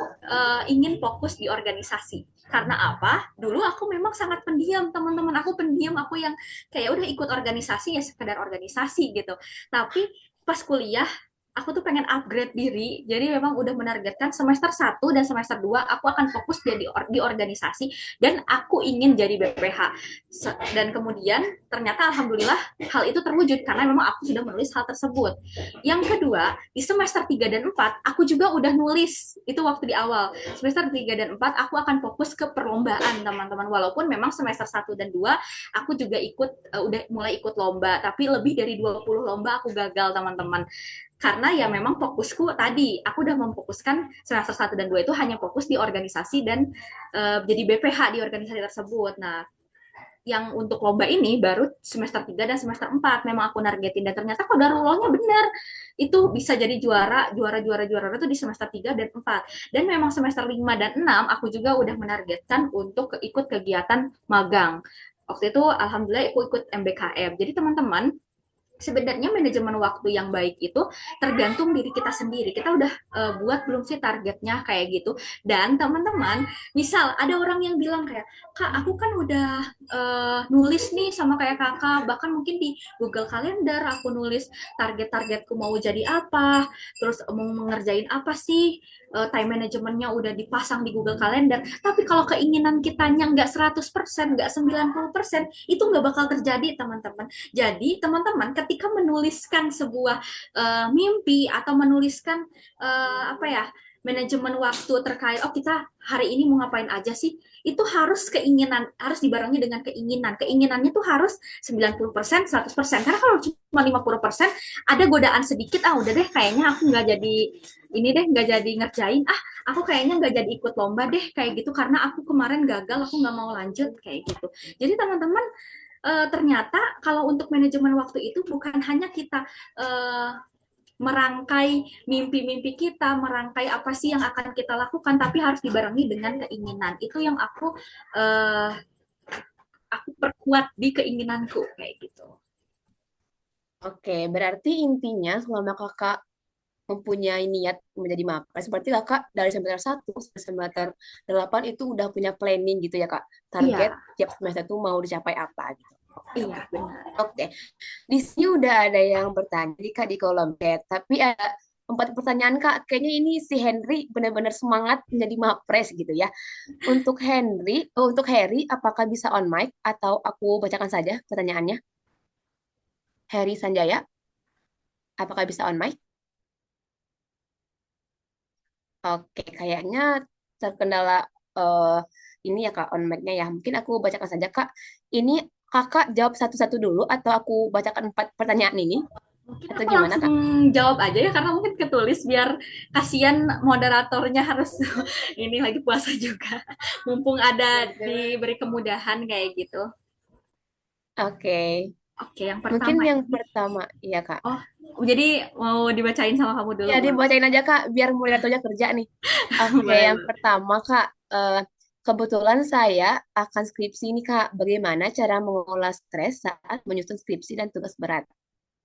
ingin fokus di organisasi. Karena apa? Dulu aku memang sangat pendiam, teman-teman. Aku pendiam, aku yang kayak udah ikut organisasi ya sekedar organisasi gitu. Tapi pas kuliah aku tuh pengen upgrade diri. Jadi memang udah menargetkan semester 1 dan semester 2 aku akan fokus di organisasi dan aku ingin jadi BPH. Dan kemudian ternyata alhamdulillah hal itu terwujud karena memang aku sudah menulis hal tersebut. Yang kedua, di semester 3 dan 4 aku juga udah nulis. Itu waktu di awal. Semester 3 dan 4 aku akan fokus ke perlombaan, teman-teman. Walaupun memang semester 1 dan 2 aku juga ikut udah mulai ikut lomba, tapi lebih dari 20 lomba aku gagal, teman-teman. Karena ya memang fokusku tadi, aku udah memfokuskan semester 1 dan 2 itu hanya fokus di organisasi dan jadi BPH di organisasi tersebut. Nah, yang untuk lomba ini baru semester 3 dan semester 4 memang aku nargetin dan ternyata kodarullahnya benar. Itu bisa jadi juara itu di semester 3 dan 4. Dan memang semester 5 dan 6 aku juga udah menargetkan untuk ikut kegiatan magang. Waktu itu alhamdulillah aku ikut MBKM. Jadi teman-teman, sebenarnya manajemen waktu yang baik itu tergantung diri kita sendiri. Kita udah buat belum sih targetnya kayak gitu. Dan teman-teman, misal ada orang yang bilang kayak, Kak, aku kan udah nulis nih sama kayak kakak, bahkan mungkin di Google Calendar aku nulis target-targetku mau jadi apa, terus mau mengerjain apa sih, time manajemennya udah dipasang di Google Calendar. Tapi kalau keinginan kitanya nggak 100%, nggak 90%, itu nggak bakal terjadi, teman-teman. Jadi teman-teman ketika menuliskan sebuah mimpi atau menuliskan apa ya manajemen waktu terkait kita hari ini mau ngapain aja sih, itu harus keinginan, harus dibarengi dengan keinginan. Keinginannya tuh harus 90%, 100%. Karena kalau cuma 50% ada godaan sedikit, udah deh kayaknya aku nggak jadi ini deh, nggak jadi ngerjain, aku kayaknya nggak jadi ikut lomba deh kayak gitu karena aku kemarin gagal, aku nggak mau lanjut kayak gitu. Jadi teman-teman, ternyata kalau untuk manajemen waktu itu bukan hanya kita merangkai mimpi-mimpi kita, merangkai apa sih yang akan kita lakukan, tapi harus dibarengi dengan keinginan. Itu yang eh, aku perkuat di keinginanku kayak gitu. Oke, berarti intinya selama kakak mempunyai niat menjadi mapres, berarti kakak dari semester 1 sampai semester 8 itu udah punya planning gitu ya kak, target Iya, tiap semester itu mau dicapai apa gitu. iya benar. Oke, di sini udah ada yang bertanya di kak di kolom chat, tapi ada 4 pertanyaan kak, kayaknya ini si Henry benar-benar semangat menjadi mapres gitu ya. Untuk Harry, apakah bisa on mic atau aku bacakan saja pertanyaannya? Harry Sanjaya, apakah bisa on mic? Oke, kayaknya terkendala eh, ini ya Kak, on mic-nya ya. Mungkin aku bacakan saja Kak. Ini Kakak jawab satu-satu dulu atau aku bacakan 4 pertanyaan ini? Mungkin Atau aku gimana langsung Kak? jawab aja ya karena mungkin ketulis biar kasihan moderatornya harus ini lagi puasa juga. Mumpung ada diberi kemudahan kayak gitu. Oke, Oke, yang mungkin pertama yang ini. pertama, iya Kak. Oh, jadi mau dibacain sama kamu dulu Ya, boleh? dibacain aja Kak, biar moderatornya kerja nih. Oke, Boleh, yang boleh. pertama Kak, kebetulan saya akan skripsi nih Kak. Bagaimana cara mengolah stres saat menyusun skripsi dan tugas berat?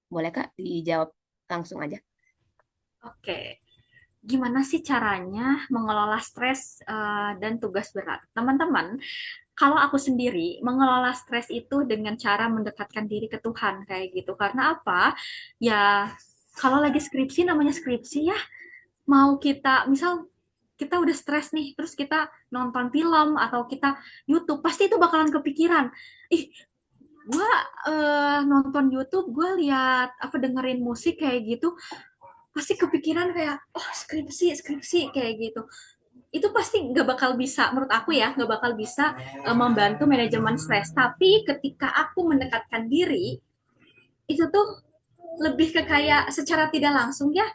Boleh Kak dijawab langsung aja? Oke. Gimana sih caranya mengelola stres dan tugas berat? Teman-teman, kalau aku sendiri mengelola stres itu dengan cara mendekatkan diri ke Tuhan kayak gitu. Karena apa? Ya, kalau lagi skripsi namanya skripsi ya, mau kita misal kita udah stres nih, terus kita nonton film atau kita YouTube, pasti itu bakalan kepikiran. Ih, gue nonton YouTube, gue lihat apa dengerin musik kayak gitu, pasti kepikiran kayak, oh skripsi, skripsi kayak gitu. Itu pasti nggak bakal bisa, menurut aku ya, nggak bakal bisa membantu manajemen stres. Tapi ketika aku mendekatkan diri, itu tuh lebih ke kayak secara tidak langsung ya,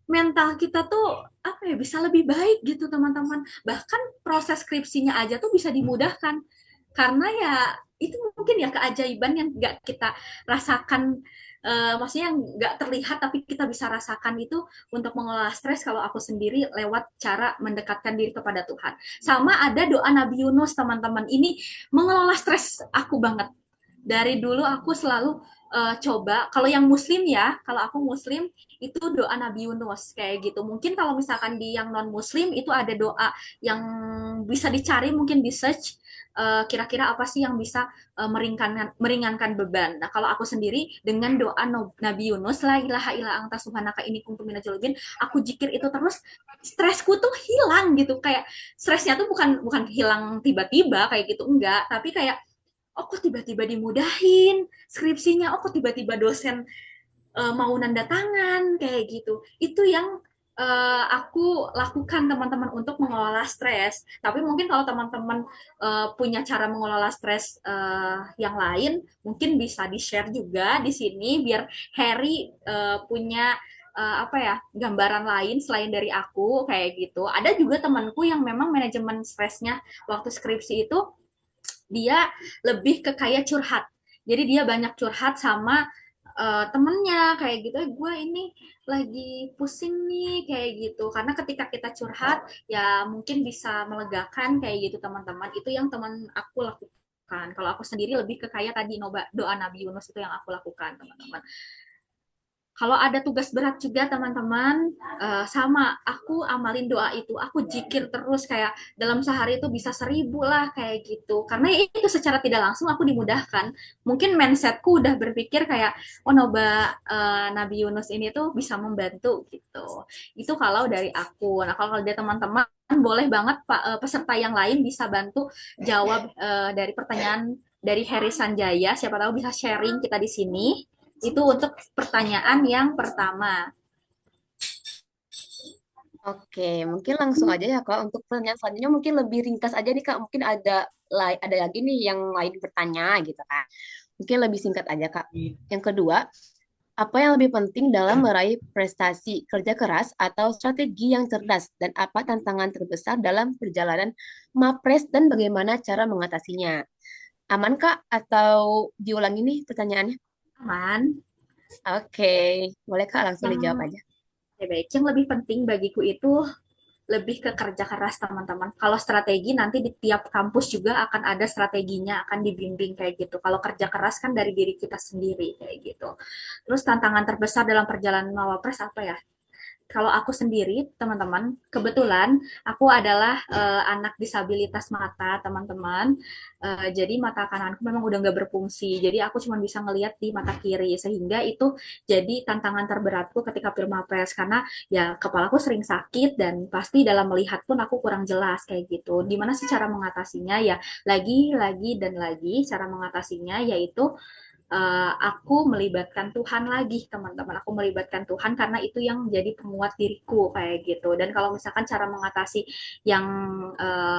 mental kita tuh apa ya bisa lebih baik gitu teman-teman. Bahkan proses skripsinya aja tuh bisa dimudahkan karena ya itu mungkin ya keajaiban yang nggak kita rasakan, maksudnya yang nggak terlihat tapi kita bisa rasakan itu untuk mengelola stres kalau aku sendiri lewat cara mendekatkan diri kepada Tuhan. Sama ada doa Nabi Yunus teman-teman, ini mengelola stres aku banget. Dari dulu aku selalu coba, kalau yang muslim ya, kalau aku muslim itu doa Nabi Yunus kayak gitu. Mungkin kalau misalkan di yang non muslim itu ada doa yang bisa dicari, mungkin di search kira-kira apa sih yang bisa meringankan beban. Nah, kalau aku sendiri dengan doa Nabi Yunus, la ilaha illa anta subhanaka inni kuntu minadz aku jikir itu terus, stresku tuh hilang gitu. Kayak stresnya tuh bukan bukan hilang tiba-tiba kayak gitu, enggak, tapi kayak oh kok tiba-tiba dimudahin skripsinya, oh kok tiba-tiba dosen mau nanda tangan kayak gitu. Itu yang aku lakukan teman-teman untuk mengelola stres. Tapi mungkin kalau teman-teman punya cara mengelola stres yang lain, mungkin bisa di-share juga di sini biar Harry punya apa ya gambaran lain selain dari aku kayak gitu. Ada juga temanku yang memang manajemen stresnya waktu skripsi itu dia lebih ke kayak curhat. Jadi dia banyak curhat sama temennya kayak gitu, gue ini lagi pusing nih kayak gitu. Karena ketika kita curhat ya mungkin bisa melegakan kayak gitu teman-teman. Itu yang teman aku lakukan. Kalau aku sendiri lebih ke kayak tadi doa Nabi Yunus itu yang aku lakukan teman-teman. Kalau ada tugas berat juga teman-teman, sama aku amalin doa itu, aku jikir terus kayak dalam sehari itu bisa 1.000 lah kayak gitu. Karena itu secara tidak langsung aku dimudahkan. Mungkin mindsetku udah berpikir kayak, oh noba Nabi Yunus ini tuh bisa membantu gitu. Itu kalau dari aku. Nah kalau dari teman-teman boleh banget Pak, peserta yang lain bisa bantu jawab dari pertanyaan dari Heri Sanjaya. Siapa tahu bisa sharing kita di sini. Itu untuk pertanyaan yang pertama. Oke, mungkin langsung aja ya Kak. Untuk pertanyaan selanjutnya mungkin lebih ringkas aja nih Kak. Mungkin ada lagi nih yang lain bertanya gitu kan. Mungkin lebih singkat aja Kak. Yang kedua, apa yang lebih penting dalam meraih prestasi, kerja keras atau strategi yang cerdas? Dan apa tantangan terbesar dalam perjalanan MAPRES dan bagaimana cara mengatasinya? Aman Kak? Atau diulangi nih pertanyaannya? Aman. Oke, boleh Kak langsung Yang dijawab aja. baik, yang lebih penting bagiku itu lebih ke kerja keras teman-teman. Kalau strategi nanti di tiap kampus juga akan ada strateginya, akan dibimbing kayak gitu. Kalau kerja keras kan dari diri kita sendiri kayak gitu. Terus tantangan terbesar dalam perjalanan Mawapres apa ya? Kalau aku sendiri, teman-teman, kebetulan aku adalah anak disabilitas mata, teman-teman. Jadi mata kananku memang udah nggak berfungsi. Jadi aku cuma bisa ngelihat di mata kiri, sehingga itu jadi tantangan terberatku ketika Pilmapres karena ya kepalaku sering sakit dan pasti dalam melihat pun aku kurang jelas kayak gitu. Gimana sih cara mengatasinya? Ya lagi dan lagi cara mengatasinya yaitu aku melibatkan Tuhan lagi teman-teman, aku melibatkan Tuhan karena itu yang jadi penguat diriku kayak gitu. Dan kalau misalkan cara mengatasi yang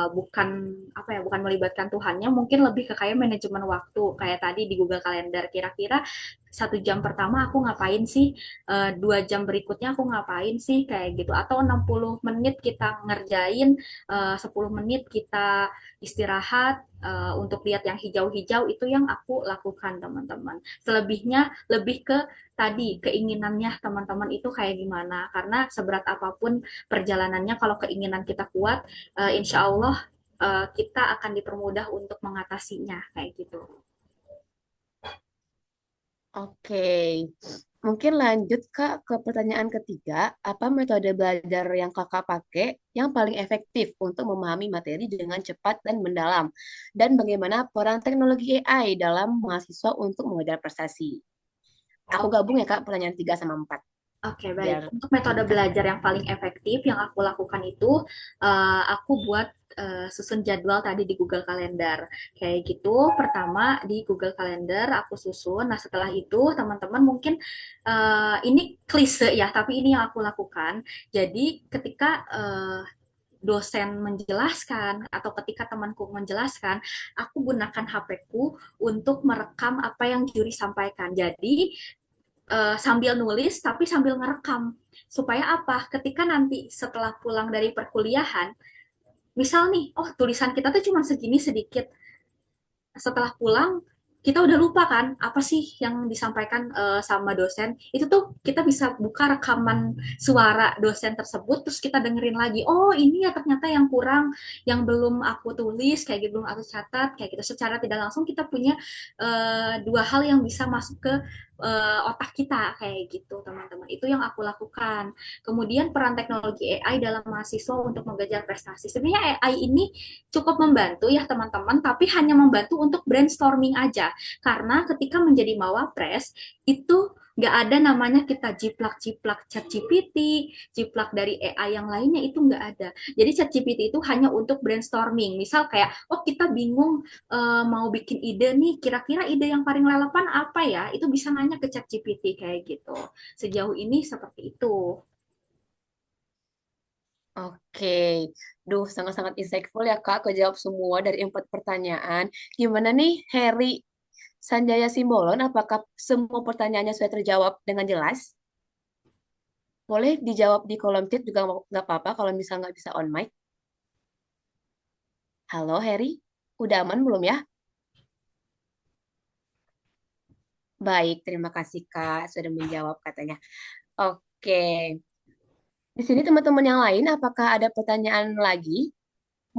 bukan apa ya, bukan melibatkan Tuhannya, mungkin lebih ke kayak manajemen waktu kayak tadi di Google Calendar, kira-kira 1 jam pertama aku ngapain sih, 2 jam berikutnya aku ngapain sih kayak gitu, atau 60 menit kita ngerjain, 10 menit kita istirahat, untuk lihat yang hijau-hijau, itu yang aku lakukan teman-teman. Selebihnya lebih ke tadi keinginannya teman-teman itu kayak gimana, karena seberat apapun perjalanannya kalau keinginan kita kuat, insya Allah kita akan dipermudah untuk mengatasinya kayak gitu. Oke, mungkin lanjut Kak ke pertanyaan ketiga. Apa metode belajar yang Kakak pakai yang paling efektif untuk memahami materi dengan cepat dan mendalam? Dan bagaimana peran teknologi AI dalam mahasiswa untuk mengejar prestasi? Aku Oke, gabung ya Kak pertanyaan 3 sama 4 Oke, baik. biar Untuk metode singkat. belajar yang paling efektif yang aku lakukan itu, aku buat susun jadwal tadi di Google Calendar. Kayak gitu, pertama di Google Calendar aku susun. Nah, setelah itu teman-teman mungkin ini klise ya, tapi ini yang aku lakukan. Jadi ketika dosen menjelaskan atau ketika temanku menjelaskan, aku gunakan HP-ku untuk merekam apa yang juri sampaikan. Jadi sambil nulis tapi sambil ngerekam supaya apa, ketika nanti setelah pulang dari perkuliahan, misal nih, oh tulisan kita tuh cuma segini sedikit, setelah pulang kita udah lupa kan apa sih yang disampaikan sama dosen, itu tuh kita bisa buka rekaman suara dosen tersebut terus kita dengerin lagi, oh ini ya ternyata yang kurang, yang belum aku tulis kayak gitu, belum aku catat kayak gitu. Secara tidak langsung kita punya dua hal yang bisa masuk ke otak kita kayak gitu teman-teman. Itu yang aku lakukan. Kemudian peran teknologi AI dalam mahasiswa untuk mengejar prestasi, sebenarnya AI ini cukup membantu ya teman-teman, tapi hanya membantu untuk brainstorming aja. Karena ketika menjadi mawapres, itu nggak ada namanya kita jiplak-jiplak chat GPT, jiplak dari AI yang lainnya, itu nggak ada. Jadi chat GPT itu hanya untuk brainstorming. Misal kayak, oh kita bingung mau bikin ide nih, kira-kira ide yang paling relevan apa ya? Itu bisa nanya ke chat GPT kayak gitu. Sejauh ini seperti itu. Oke, duh sangat-sangat insightful ya Kak. Aku jawab semua dari 4 pertanyaan. Gimana nih Harry Sanjaya Simbolon? Apakah semua pertanyaannya sudah terjawab dengan jelas? Boleh dijawab di kolom chat juga nggak apa-apa kalau misalnya nggak bisa on mic. Halo Harry, udah aman belum ya? Baik, terima kasih Kak sudah menjawab katanya. Oke, di sini teman-teman yang lain apakah ada pertanyaan lagi?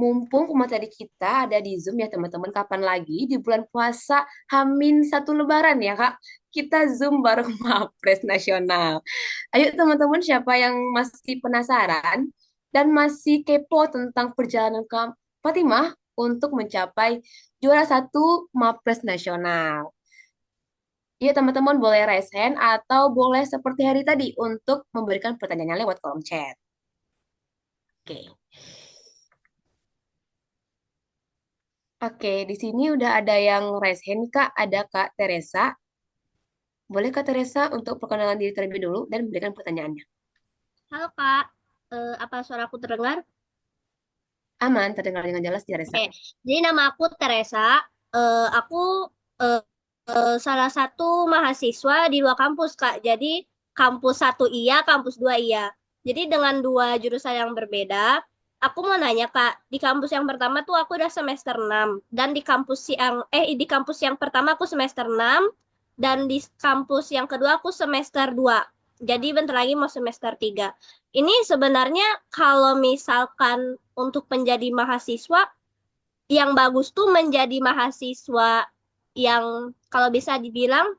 Mumpung materi kita ada di Zoom ya teman-teman, kapan lagi di bulan puasa H-1 Lebaran ya Kak, kita Zoom bareng Mapres Nasional. Ayo teman-teman, siapa yang masih penasaran dan masih kepo tentang perjalanan Kak Fatimah untuk mencapai juara 1 Mapres Nasional. Iya teman-teman boleh raise hand atau boleh seperti hari tadi untuk memberikan pertanyaannya lewat kolom chat. Oke. Oke, di sini udah ada yang raise hand, Kak. Ada Kak Teresa. Boleh Kak Teresa untuk perkenalan diri terlebih dulu dan memberikan pertanyaannya. Halo Kak, apa suaraku terdengar? Aman, terdengar dengan jelas, Teresa. Oke, jadi nama aku Teresa. Aku eh, salah satu mahasiswa di dua kampus Kak. Jadi kampus satu iya, kampus dua iya. Jadi dengan dua jurusan yang berbeda, aku mau nanya Kak, di kampus yang pertama tuh aku udah semester 6 dan di kampus yang pertama aku semester 6 Dan di kampus yang kedua aku semester 2. Jadi bentar lagi mau semester 3. Ini sebenarnya kalau misalkan untuk menjadi mahasiswa, yang bagus tuh menjadi mahasiswa yang kalau bisa dibilang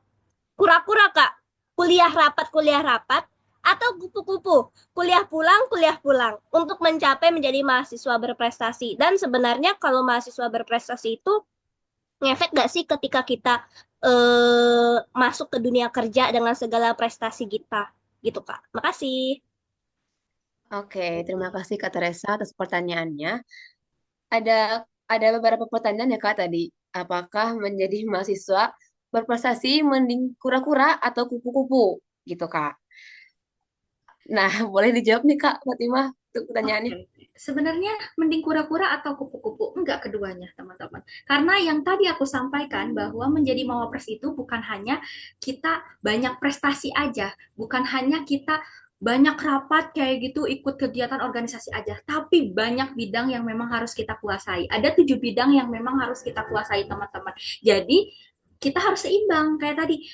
kura-kura, Kak. Kuliah rapat, atau kupu-kupu. Kuliah pulang untuk mencapai menjadi mahasiswa berprestasi. Dan sebenarnya kalau mahasiswa berprestasi itu ngefek gak sih ketika kita masuk ke dunia kerja dengan segala prestasi kita? Gitu, Kak. Makasih. Oke, terima kasih Kak Teresa atas pertanyaannya. Ada beberapa pertanyaan ya Kak tadi. Apakah menjadi mahasiswa berprestasi mending kura-kura atau kupu-kupu? Gitu Kak. Nah, boleh dijawab nih Kak Fatimah untuk pertanyaannya. Oke, sebenarnya mending kura-kura atau kupu-kupu? Enggak keduanya, teman-teman. Karena yang tadi aku sampaikan bahwa menjadi mawapres itu bukan hanya kita banyak prestasi aja, bukan hanya kita banyak rapat kayak gitu, ikut kegiatan organisasi aja, tapi banyak bidang yang memang harus kita kuasai. Ada 7 bidang yang memang harus kita kuasai, teman-teman. Jadi, kita harus seimbang. Kayak tadi,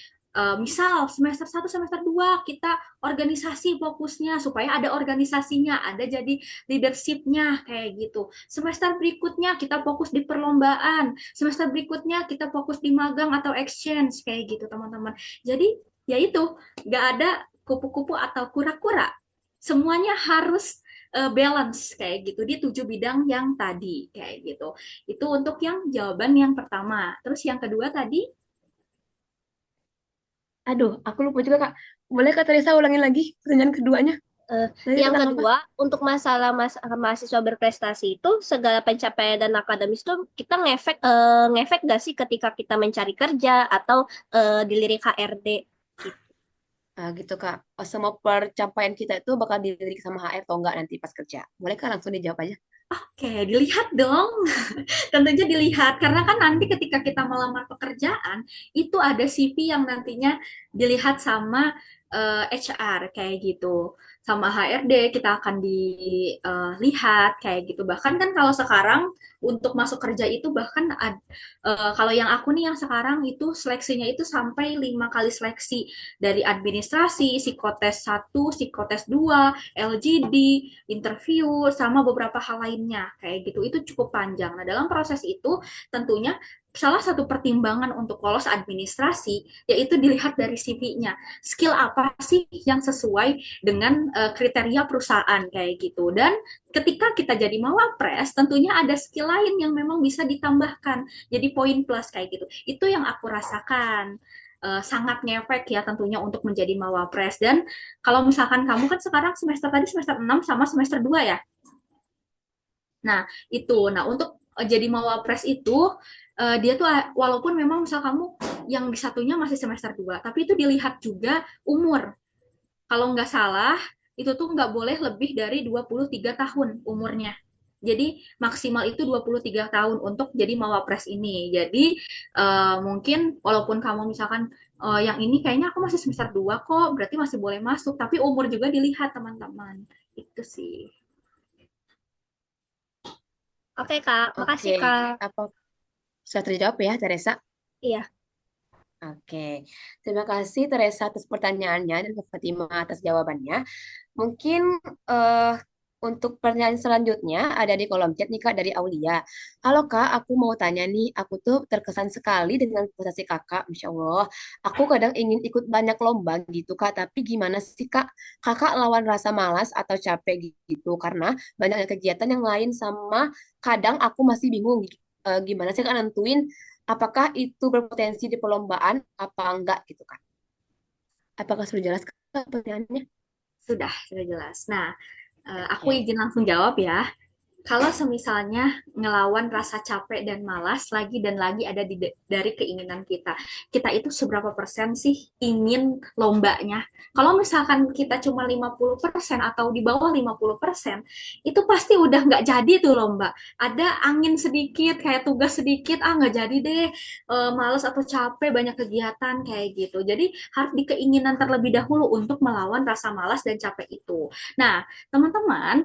misal semester 1, semester 2 kita organisasi fokusnya supaya ada organisasinya, ada jadi leadershipnya kayak gitu. Semester berikutnya kita fokus di perlombaan, semester berikutnya kita fokus di magang atau exchange kayak gitu teman-teman. Jadi ya itu, nggak ada kupu-kupu atau kura-kura. Semuanya harus balance kayak gitu di 7 bidang yang tadi kayak gitu. Itu untuk yang jawaban yang pertama. Terus yang kedua tadi. Aduh, aku lupa juga Kak. Boleh Kak Teresa ulangin lagi pertanyaan keduanya? Tadi Yang tentang apa? kedua, untuk masalah mahasiswa berprestasi itu, segala pencapaian dan akademis itu kita ngefek gak sih ketika kita mencari kerja atau dilirik HRD? Nah, gitu Kak. Semua percapaian kita itu bakal dilirik sama HR atau enggak nanti pas kerja. Boleh Kak langsung dijawab aja? Oke, dilihat dong. Tentunya dilihat karena kan nanti ketika kita melamar pekerjaan itu ada CV yang nantinya dilihat sama HR kayak gitu. Sama HRD kita akan dilihat kayak gitu. Bahkan kan kalau sekarang untuk masuk kerja itu bahkan kalau yang aku nih yang sekarang itu seleksinya itu sampai 5 kali seleksi dari administrasi, psikotes 1, psikotes 2, LGD, interview, sama beberapa hal lainnya kayak gitu. Itu cukup panjang. Nah, dalam proses itu tentunya salah satu pertimbangan untuk lolos administrasi yaitu dilihat dari CV-nya. Skill apa sih yang sesuai dengan kriteria perusahaan kayak gitu. Dan ketika kita jadi mawapres, tentunya ada skill lain yang memang bisa ditambahkan. Jadi poin plus kayak gitu. Itu yang aku rasakan. Sangat ngefek ya tentunya untuk menjadi mawapres. Dan kalau misalkan kamu kan sekarang semester tadi semester 6 sama semester 2 ya. Nah, itu. Nah, untuk jadi mawapres itu dia tuh walaupun memang misal kamu yang di satunya masih semester 2, tapi itu dilihat juga umur. Kalau nggak salah, itu tuh nggak boleh lebih dari 23 tahun umurnya. Jadi maksimal itu 23 tahun untuk jadi mawapres ini. Jadi mungkin walaupun kamu misalkan yang ini kayaknya aku masih semester 2 kok, berarti masih boleh masuk, tapi umur juga dilihat teman-teman. Itu sih. Oke, Kak. Oke, Makasih, Kak. apa sudah terjawab ya Teresa? Iya. Oke, terima kasih Teresa atas pertanyaannya dan Kak Fatimah atas jawabannya. Mungkin eh, untuk pertanyaan selanjutnya ada di kolom chat nih Kak dari Aulia. Halo Kak, aku mau tanya nih, aku tuh terkesan sekali dengan prestasi Kakak, Masya Allah. Aku kadang ingin ikut banyak lomba gitu Kak, tapi gimana sih Kak? Kakak lawan rasa malas atau capek gitu, karena banyaknya kegiatan yang lain sama kadang aku masih bingung gimana sih Kak nentuin apakah itu berpotensi di perlombaan apa enggak gitu Kak? Apakah sudah jelas Kak pertanyaannya? Sudah jelas. Nah, aku Oke. izin langsung jawab ya. Kalau semisalnya ngelawan rasa capek dan malas lagi dan lagi ada dari keinginan kita. Kita itu seberapa persen sih ingin lombanya? Kalau misalkan kita cuma 50% atau di bawah 50%, itu pasti udah nggak jadi tuh lomba. Ada angin sedikit, kayak tugas sedikit, nggak jadi deh, malas atau capek, banyak kegiatan kayak gitu. Jadi harus di keinginan terlebih dahulu untuk melawan rasa malas dan capek itu. Nah, teman-teman,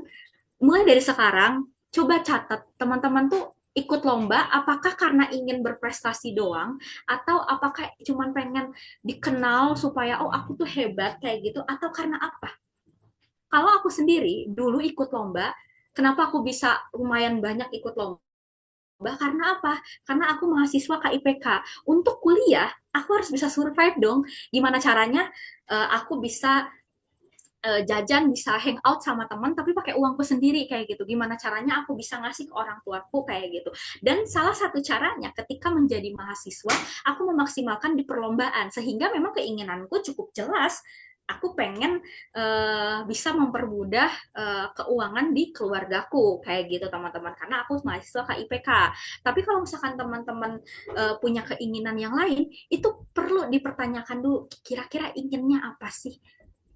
mulai dari sekarang coba catat teman-teman tuh ikut lomba apakah karena ingin berprestasi doang atau apakah cuman pengen dikenal supaya oh aku tuh hebat kayak gitu atau karena apa? Kalau aku sendiri dulu ikut lomba, kenapa aku bisa lumayan banyak ikut lomba? Karena apa? Karena aku mahasiswa KIPK. Untuk kuliah, aku harus bisa survive dong. Gimana caranya aku bisa jajan, bisa hangout sama teman, tapi pakai uangku sendiri kayak gitu. Gimana caranya aku bisa ngasih ke orang tuaku kayak gitu. Dan salah satu caranya ketika menjadi mahasiswa, aku memaksimalkan di perlombaan. Sehingga memang keinginanku cukup jelas. Aku pengen bisa mempermudah keuangan di keluargaku kayak gitu teman-teman karena aku mahasiswa KIPK. Tapi kalau misalkan teman-teman punya keinginan yang lain, itu perlu dipertanyakan dulu kira-kira inginnya apa sih.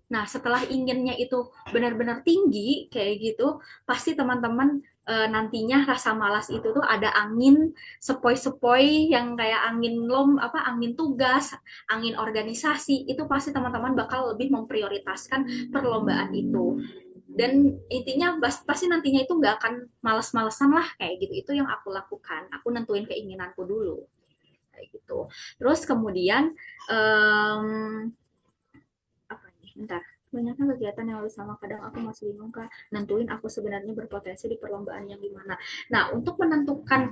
Nah, setelah inginnya itu benar-benar tinggi kayak gitu, pasti teman-teman nantinya rasa malas itu tuh ada angin sepoi-sepoi yang kayak angin tugas, angin organisasi, itu pasti teman-teman bakal lebih memprioritaskan perlombaan itu. Dan intinya pasti nantinya itu nggak akan malas-malesan lah kayak gitu. Itu yang aku lakukan. Aku nentuin keinginanku dulu kayak gitu. Terus kemudian apa nih bentar banyaknya kegiatan yang harus sama kadang aku masih bingung kak nentuin aku sebenarnya berpotensi di perlombaan yang gimana. Nah untuk menentukan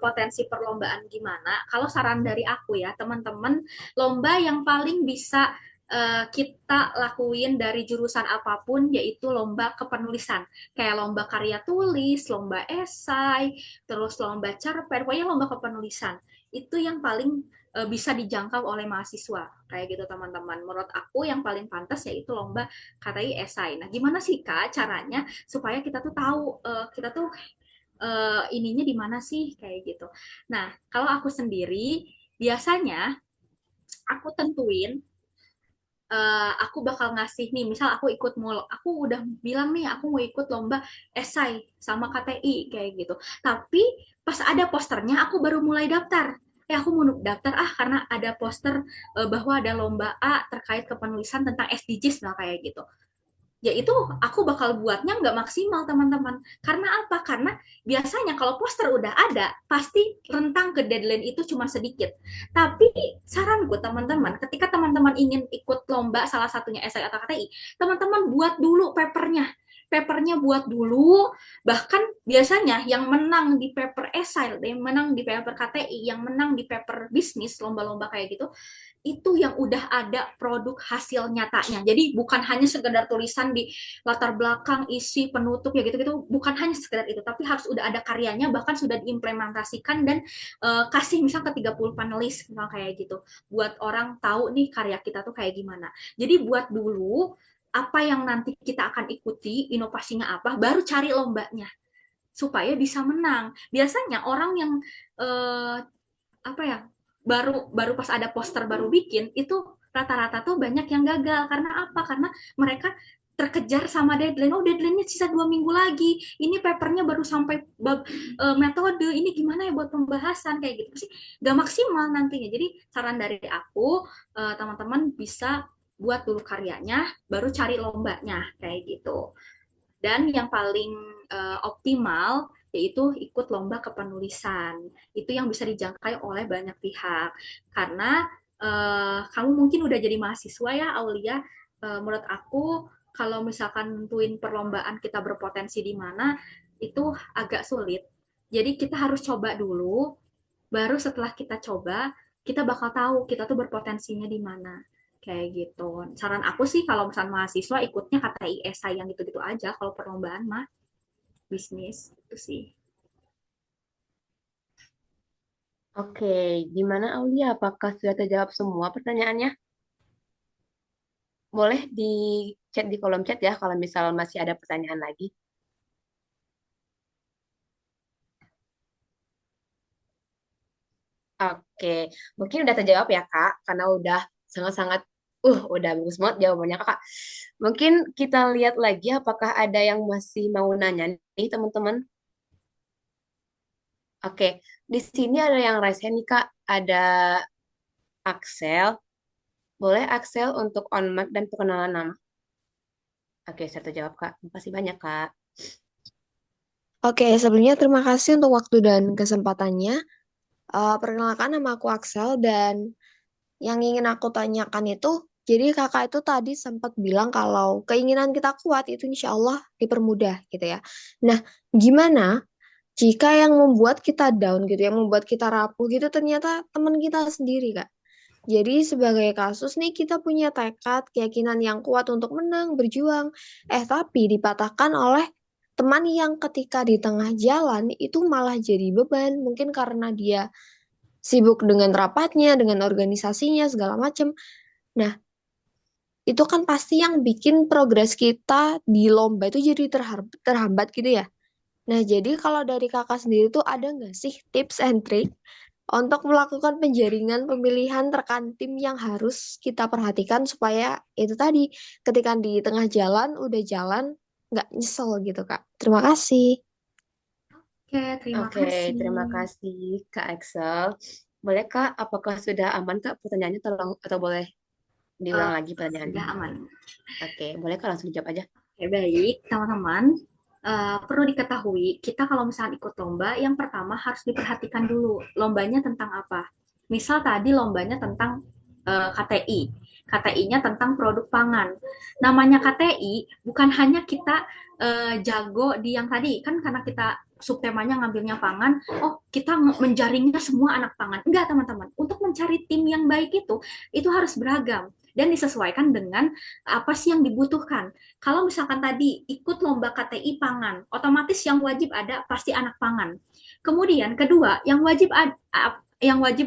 potensi perlombaan gimana kalau saran dari aku ya teman-teman lomba yang paling bisa kita lakuin dari jurusan apapun yaitu lomba kepenulisan kayak lomba karya tulis, lomba esai, terus lomba cerpen, pokoknya lomba kepenulisan itu yang paling bisa dijangkau oleh mahasiswa kayak gitu teman-teman. Menurut aku yang paling pantas yaitu lomba KTI esai. Nah, gimana sih Kak caranya supaya kita tuh tahu kita tuh ininya di mana sih kayak gitu. Nah, kalau aku sendiri biasanya aku tentuin aku bakal ngasih nih, misal aku udah bilang nih aku mau ikut lomba esai sama KTI kayak gitu. Tapi pas ada posternya aku baru mulai daftar. Aku mau daftar karena ada poster bahwa ada lomba A terkait kepenulisan tentang SDGs nah kayak gitu ya itu aku bakal buatnya nggak maksimal teman-teman karena apa karena biasanya kalau poster udah ada pasti rentang ke deadline itu cuma sedikit tapi saranku teman-teman ketika teman-teman ingin ikut lomba salah satunya esai atau KTI teman-teman buat dulu papernya buat dulu bahkan biasanya yang menang di paper esai yang menang di paper KTI yang menang di paper bisnis lomba-lomba kayak gitu itu yang udah ada produk hasil nyatanya. Jadi bukan hanya sekedar tulisan di latar belakang, isi, penutup ya gitu-gitu, bukan hanya sekedar itu, tapi harus udah ada karyanya bahkan sudah diimplementasikan dan kasih misal ke 30 panelis misal kayak gitu. Buat orang tahu nih karya kita tuh kayak gimana. Jadi buat dulu apa yang nanti kita akan ikuti, inovasinya apa, baru cari lombanya supaya bisa menang. Biasanya orang yang eh, apa ya baru baru pas ada poster baru bikin itu rata-rata tuh banyak yang gagal karena apa karena mereka terkejar sama deadline oh deadline-nya sisa 2 minggu lagi ini papernya baru sampai bab metode ini gimana ya buat pembahasan kayak gitu sih gak maksimal nantinya jadi saran dari aku teman-teman bisa buat dulu karyanya baru cari lombanya kayak gitu dan yang paling optimal yaitu ikut lomba kepenulisan. Itu yang bisa dijangkai oleh banyak pihak. Karena kamu mungkin udah jadi mahasiswa ya, Aulia. Menurut aku, kalau misalkan nentuin perlombaan kita berpotensi di mana, itu agak sulit. Jadi kita harus coba dulu, baru setelah kita coba, kita bakal tahu kita tuh berpotensinya di mana kayak gitu. Saran aku sih kalau misalnya mahasiswa ikutnya KTI esai yang gitu-gitu aja. Kalau perlombaan mah bisnis itu sih. Oke, gimana Aulia? Apakah sudah terjawab semua pertanyaannya? Boleh di chat di kolom chat ya kalau misal masih ada pertanyaan lagi. Oke, mungkin udah terjawab ya Kak, karena udah sangat-sangat, udah bagus banget jawabannya Kak. Mungkin kita lihat lagi apakah ada yang masih mau nanya nih teman-teman. Oke, di sini ada yang raise hand nih Kak, ada Axel. Boleh Axel untuk on mic dan perkenalan nama? Oke, saya terjawab Kak. Terima kasih banyak Kak. Oke, sebelumnya terima kasih untuk waktu dan kesempatannya. Perkenalkan, nama aku Axel dan yang ingin aku tanyakan itu, jadi kakak itu tadi sempat bilang kalau keinginan kita kuat itu insya Allah dipermudah gitu ya. Nah, gimana jika yang membuat kita down gitu, yang membuat kita rapuh gitu ternyata teman kita sendiri, Kak? Jadi sebagai kasus nih kita punya tekad, keyakinan yang kuat untuk menang, berjuang. Tapi dipatahkan oleh teman yang ketika di tengah jalan itu malah jadi beban. Mungkin karena dia sibuk dengan rapatnya, dengan organisasinya, segala macam. Nah, itu kan pasti yang bikin progres kita di lomba itu jadi terhambat gitu ya. Nah, jadi kalau dari kakak sendiri tuh ada nggak sih tips and trick untuk melakukan penjaringan pemilihan rekan tim yang harus kita perhatikan supaya itu tadi ketika di tengah jalan udah jalan nggak nyesel gitu Kak. Terima kasih. Oke, terima Oke, kasih. terima kasih Kak Axel. Boleh Kak, apakah sudah aman Kak pertanyaannya tolong atau boleh diulang Eh, lagi pertanyaannya? sudah aman. Oke, boleh Kak langsung jawab aja. Oke, baik, teman-teman. Perlu diketahui, kita kalau misalnya ikut lomba, yang pertama harus diperhatikan dulu lombanya tentang apa. Misal tadi lombanya tentang KTI. KTI-nya tentang produk pangan. Namanya KTI bukan hanya kita jago di yang tadi, kan karena kita subtemanya ngambilnya pangan, oh kita menjaringnya semua anak pangan. Enggak, teman-teman. Untuk mencari tim yang baik itu harus beragam dan disesuaikan dengan apa sih yang dibutuhkan. Kalau misalkan tadi ikut lomba KTI pangan, otomatis yang wajib ada pasti anak pangan. Kemudian kedua, yang wajib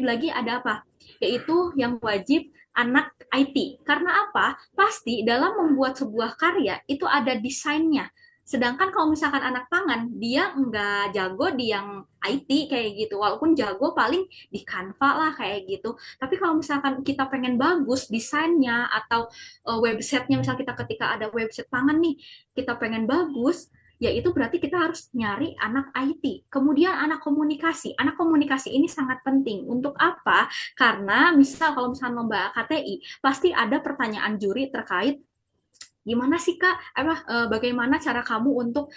lagi ada apa? Yaitu yang wajib anak IT. Karena apa? Pasti dalam membuat sebuah karya itu ada desainnya. Sedangkan kalau misalkan anak pangan, dia nggak jago di yang IT kayak gitu. Walaupun jago paling di Canva lah kayak gitu. Tapi kalau misalkan kita pengen bagus desainnya atau websitenya, misal kita ketika ada website pangan nih, kita pengen bagus, ya itu berarti kita harus nyari anak IT. Kemudian anak komunikasi. Anak komunikasi ini sangat penting. Untuk apa? Karena misal kalau misalnya lomba KTI, pasti ada pertanyaan juri terkait gimana sih Kak, bagaimana cara kamu untuk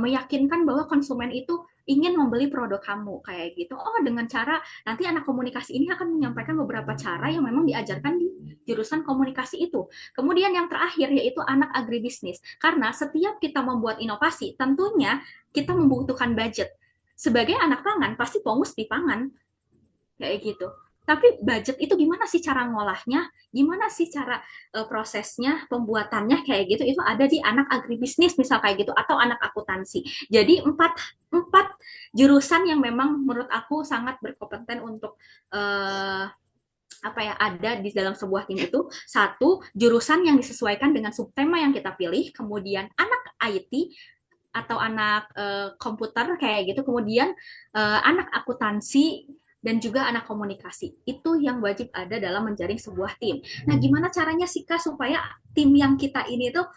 meyakinkan bahwa konsumen itu ingin membeli produk kamu kayak gitu. Oh, dengan cara nanti anak komunikasi ini akan menyampaikan beberapa cara yang memang diajarkan di jurusan komunikasi itu. Kemudian yang terakhir yaitu anak agribisnis. Karena setiap kita membuat inovasi, tentunya kita membutuhkan budget. Sebagai anak pangan, pasti fokus di pangan kayak gitu. Tapi budget itu gimana sih cara ngolahnya, gimana sih cara prosesnya, pembuatannya kayak gitu, itu ada di anak agribisnis misal kayak gitu, atau anak akuntansi. Jadi empat jurusan yang memang menurut aku sangat berkompeten untuk apa ya ada di dalam sebuah tim itu. Satu, jurusan yang disesuaikan dengan subtema yang kita pilih, kemudian anak IT atau anak komputer kayak gitu, kemudian anak akuntansi dan juga anak komunikasi. Itu yang wajib ada dalam menjaring sebuah tim. Nah, gimana caranya sih Kak supaya tim yang kita ini tuh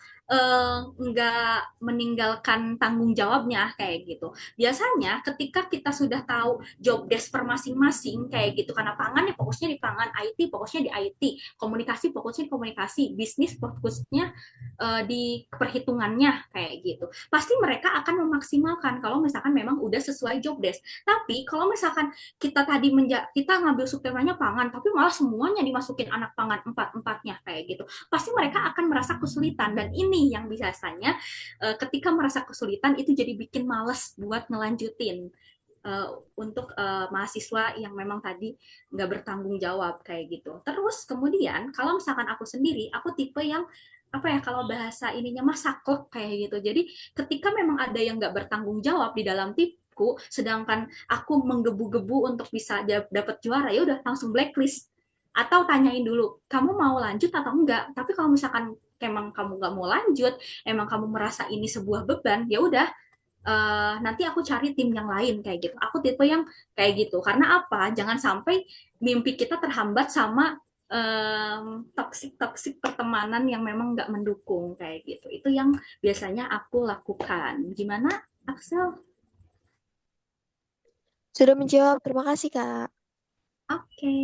nggak meninggalkan tanggung jawabnya kayak gitu. Biasanya ketika kita sudah tahu job desk per masing-masing kayak gitu, karena pangan ya fokusnya di pangan, IT fokusnya di IT, komunikasi fokusnya di komunikasi, bisnis fokusnya di perhitungannya kayak gitu. Pasti mereka akan memaksimalkan kalau misalkan memang udah sesuai job desk. Tapi kalau misalkan kita ngambil subtemanya pangan, tapi malah semuanya dimasukin anak pangan empat-empatnya kayak gitu, pasti mereka akan merasa kesulitan. Dan ini yang biasanya ketika merasa kesulitan itu jadi bikin males buat ngelanjutin untuk mahasiswa yang memang tadi nggak bertanggung jawab kayak gitu. Terus kemudian kalau misalkan aku sendiri, aku tipe yang apa ya, kalau bahasa ininya mah saklek kayak gitu. Jadi ketika memang ada yang nggak bertanggung jawab di dalam timku, sedangkan aku menggebu-gebu untuk bisa dapat juara, ya udah langsung blacklist atau tanyain dulu kamu mau lanjut atau enggak. Tapi kalau misalkan emang kamu nggak mau lanjut, emang kamu merasa ini sebuah beban, ya udah nanti aku cari tim yang lain kayak gitu. Aku tipe yang kayak gitu. Karena apa? Jangan sampai mimpi kita terhambat sama toksik-toksik pertemanan yang memang nggak mendukung kayak gitu. Itu yang biasanya aku lakukan. Gimana, Axel? Sudah menjawab. Terima kasih Kak. Oke.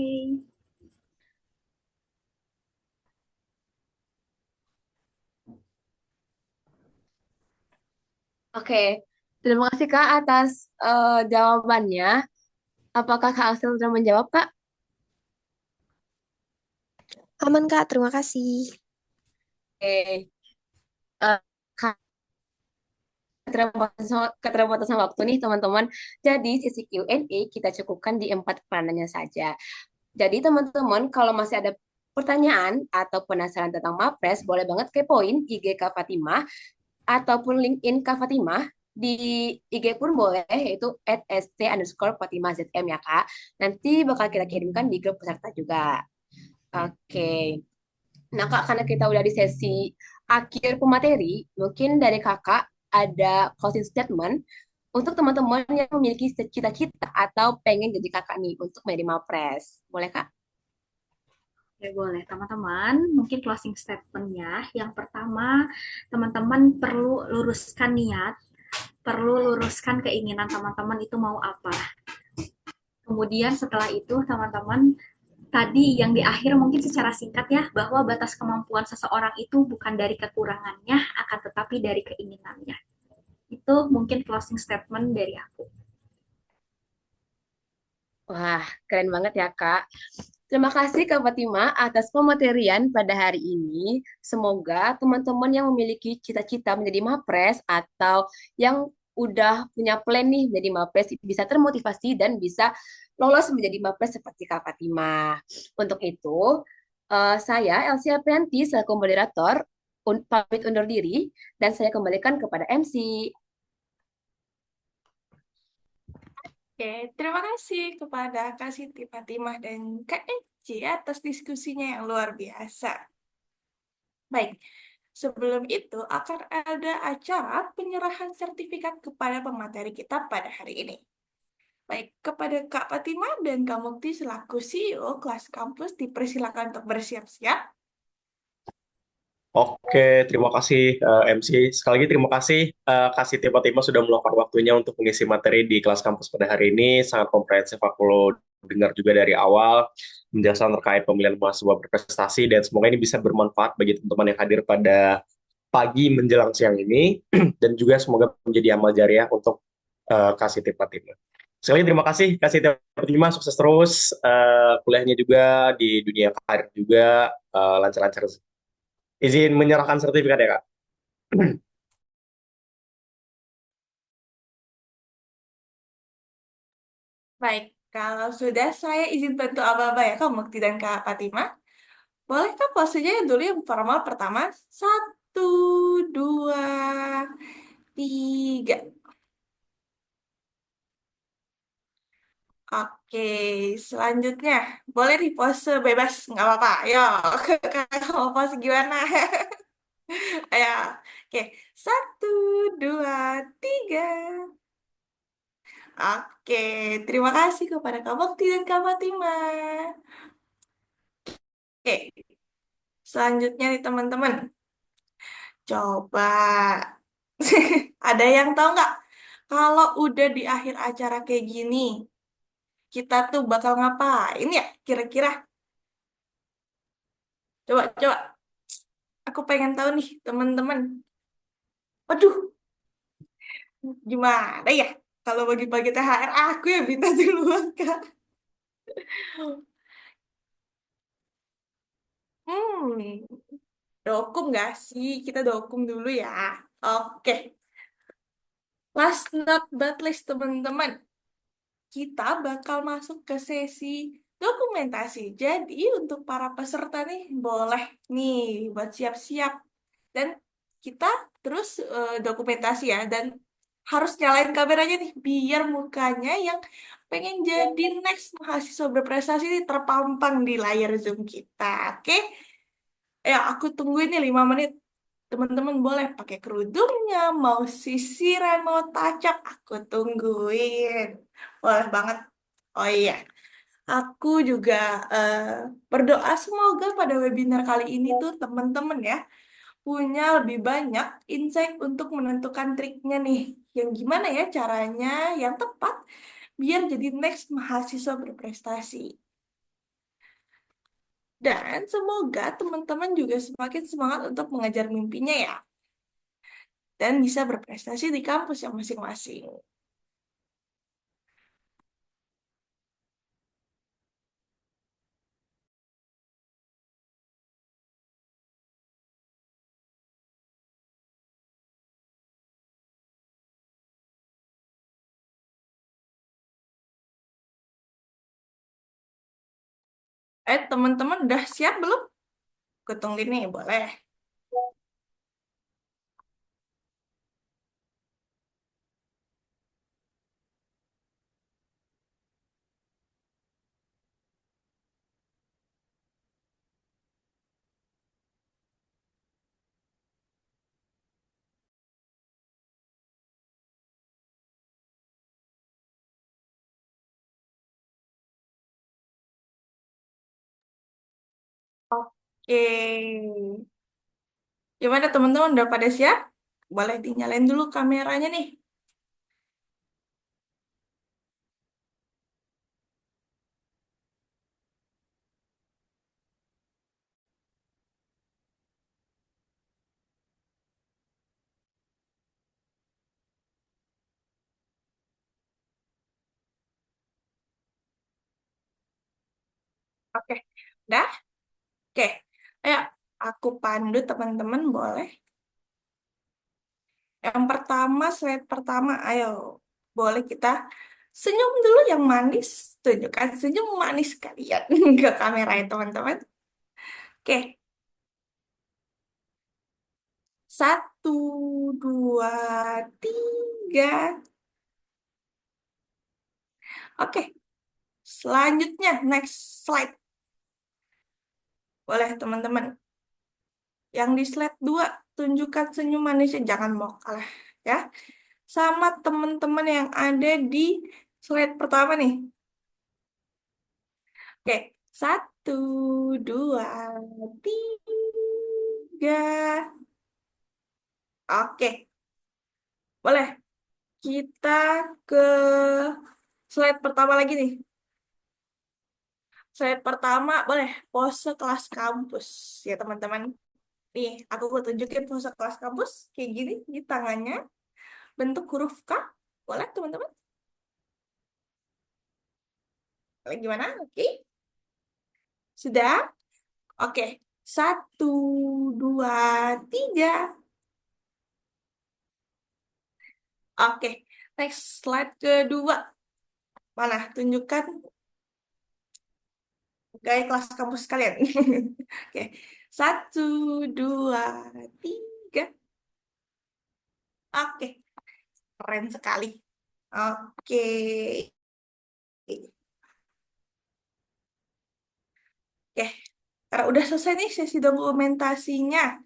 Oke, Terima kasih Kak atas jawabannya. Apakah Kak Axel sudah menjawab, Kak? Aman, Kak. Terima kasih. Oke. Eh, Kak, keterbatasan waktu nih teman-teman. Jadi sesi Q&A kita cukupkan di 4 pertanyaannya saja. Jadi teman-teman kalau masih ada pertanyaan atau penasaran tentang Mapres, boleh banget kepoin IG Kak Fatimah ataupun LinkedIn Kak Fatimah. Di IG pun boleh, yaitu @st_fatimahzm ya Kak. Nanti bakal kita kirimkan di grup peserta juga. Oke. Nah Kak, karena kita udah di sesi akhir pemateri, mungkin dari Kakak ada closing statement untuk teman-teman yang memiliki cita-cita atau pengen jadi kakak nih untuk menjadi Mapres. Boleh Kak? Oke, boleh. Teman-teman, mungkin closing statement-nya. Yang pertama, teman-teman perlu luruskan niat, perlu luruskan keinginan teman-teman itu mau apa. Kemudian setelah itu, teman-teman, tadi yang di akhir mungkin secara singkat ya, bahwa batas kemampuan seseorang itu bukan dari kekurangannya, akan tetapi dari keinginannya. Itu mungkin closing statement dari aku. Wah, keren banget ya Kak. Terima kasih Kak Fatima atas pematerian pada hari ini. Semoga teman-teman yang memiliki cita-cita menjadi Mapres atau yang udah punya plan nih menjadi Mapres bisa termotivasi dan bisa lolos menjadi Mapres seperti Kak Fatima. Untuk itu, saya Elsia Prianti selaku moderator pamit undur diri dan saya kembalikan kepada MC. Oke, terima kasih kepada Kak Siti Fatimah dan Kak Eci atas diskusinya yang luar biasa. Baik, sebelum itu akan ada acara penyerahan sertifikat kepada pemateri kita pada hari ini. Baik, kepada Kak Fatimah dan Kak Mukti selaku CEO kelas kampus dipersilakan untuk bersiap-siap. Oke, terima kasih MC. Sekali lagi terima kasih kasih tiba-tiba sudah meluangkan waktunya untuk mengisi materi di kelas kampus pada hari ini. Sangat komprehensif aku dengar juga dari awal penjelasan terkait pemilihan mahasiswa berprestasi dan semoga ini bisa bermanfaat bagi teman-teman yang hadir pada pagi menjelang siang ini dan juga semoga menjadi amal jariah untuk kasih tiba-tiba. Sekali lagi terima kasih kasih tiba-tiba, sukses terus kuliahnya juga di dunia karir juga lancar-lancar. Izin menyerahkan sertifikat ya, Kak. Baik, kalau sudah saya izin bantu aba-aba ya Kak Mukti dan Kak Fatimah. Bolehkah posenya dulu yang formal pertama? Satu, dua, tiga. Oke, selanjutnya boleh di pose bebas, nggak apa-apa. Ayo, kakak mau pose gimana? Ayo, oke, satu, dua, tiga. Oke, terima kasih kepada Kak Bakti dan Kak Fatimah. Oke, selanjutnya nih teman-teman, coba ada yang tahu nggak? Kalau udah di akhir acara kayak gini, kita tuh bakal ngapain ya kira-kira? Coba, coba. Aku pengen tahu nih, teman-teman. Waduh, gimana ya? Kalau bagi-bagi THR, aku yang minta duluan, Kak. Hmm, dokum nggak sih? Kita dokum dulu ya. Oke, last not but least, teman-teman. Kita bakal masuk ke sesi dokumentasi. Jadi, untuk para peserta nih, boleh nih buat siap-siap. Dan kita terus dokumentasi ya. Dan harus nyalain kameranya nih, biar mukanya yang pengen jadi next mahasiswa berprestasi ini terpampang di layar Zoom kita. Oke? Ya, aku tungguin nih 5 menit. Teman-teman boleh pakai kerudungnya, mau sisiran, mau tacap, aku tungguin. Boleh banget. Oh iya, aku juga eh, berdoa semoga pada webinar kali ini tuh teman-teman ya punya lebih banyak insight untuk menentukan triknya nih. Yang gimana ya caranya yang tepat biar jadi next mahasiswa berprestasi. Dan semoga teman-teman juga semakin semangat untuk mengejar mimpinya ya. dan bisa berprestasi di kampus yang masing-masing. Teman-teman udah siap belum? Kutung ini boleh. Oke. Gimana teman-teman udah pada siap? Boleh dinyalain dulu kameranya nih. Oke. Udah? Oke. Ayo, aku pandu teman-teman boleh. Yang pertama, slide pertama. Ayo, boleh kita senyum dulu yang manis. Tunjukkan senyum manis kalian ke kamera ya teman-teman. Oke. Satu, dua, tiga. Oke. Selanjutnya, next slide. Boleh teman-teman. Yang di slide 2 tunjukkan senyum manisnya. Jangan mau kalah. Ya. Sama teman-teman yang ada di slide pertama nih. Oke. Satu, dua, tiga. Oke. Boleh. Kita ke slide pertama lagi nih. Slide pertama, boleh. Pose kelas kampus. Ya teman-teman. Nih, aku mau tunjukin pose kelas kampus. Kayak gini. Di tangannya. Bentuk huruf K. Boleh teman-teman? Gimana? Oke. Sudah? Oke. Satu, dua, tiga. Oke. Next slide kedua. Mana? Tunjukkan gaya kelas kampus kalian. Oke. Satu, dua, tiga. Oke. Keren sekali. Oke. Oke. Karena udah selesai nih sesi dokumentasinya.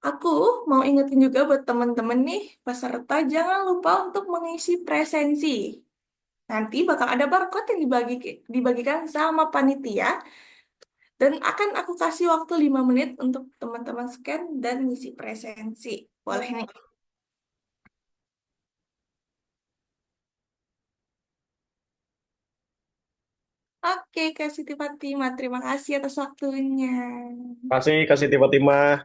Aku mau ingetin juga buat teman-teman nih, peserta jangan lupa untuk mengisi presensi. Nanti bakal ada barcode yang dibagikan sama panitia dan akan aku kasih waktu 5 menit untuk teman-teman scan dan ngisi presensi. Boleh nih. Oke, Kak Siti Fatima, terima kasih atas waktunya. Kasih tiba-tiba.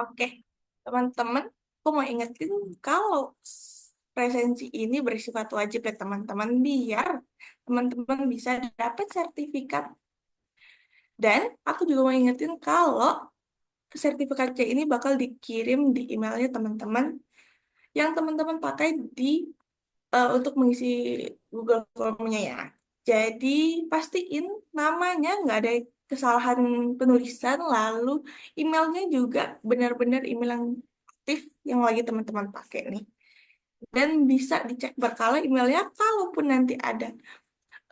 Oke, teman-teman, aku mau ingetin kalau presensi ini bersifat wajib ya teman-teman, biar teman-teman bisa dapat sertifikat. Dan aku juga mau ingetin kalau sertifikat C ini bakal dikirim di emailnya teman-teman yang teman-teman pakai di untuk mengisi Google Form-nya ya. Jadi pastiin namanya nggak ada kesalahan penulisan, lalu emailnya juga benar-benar email yang aktif yang lagi teman-teman pakai nih. Dan bisa dicek berkala emailnya, kalaupun nanti ada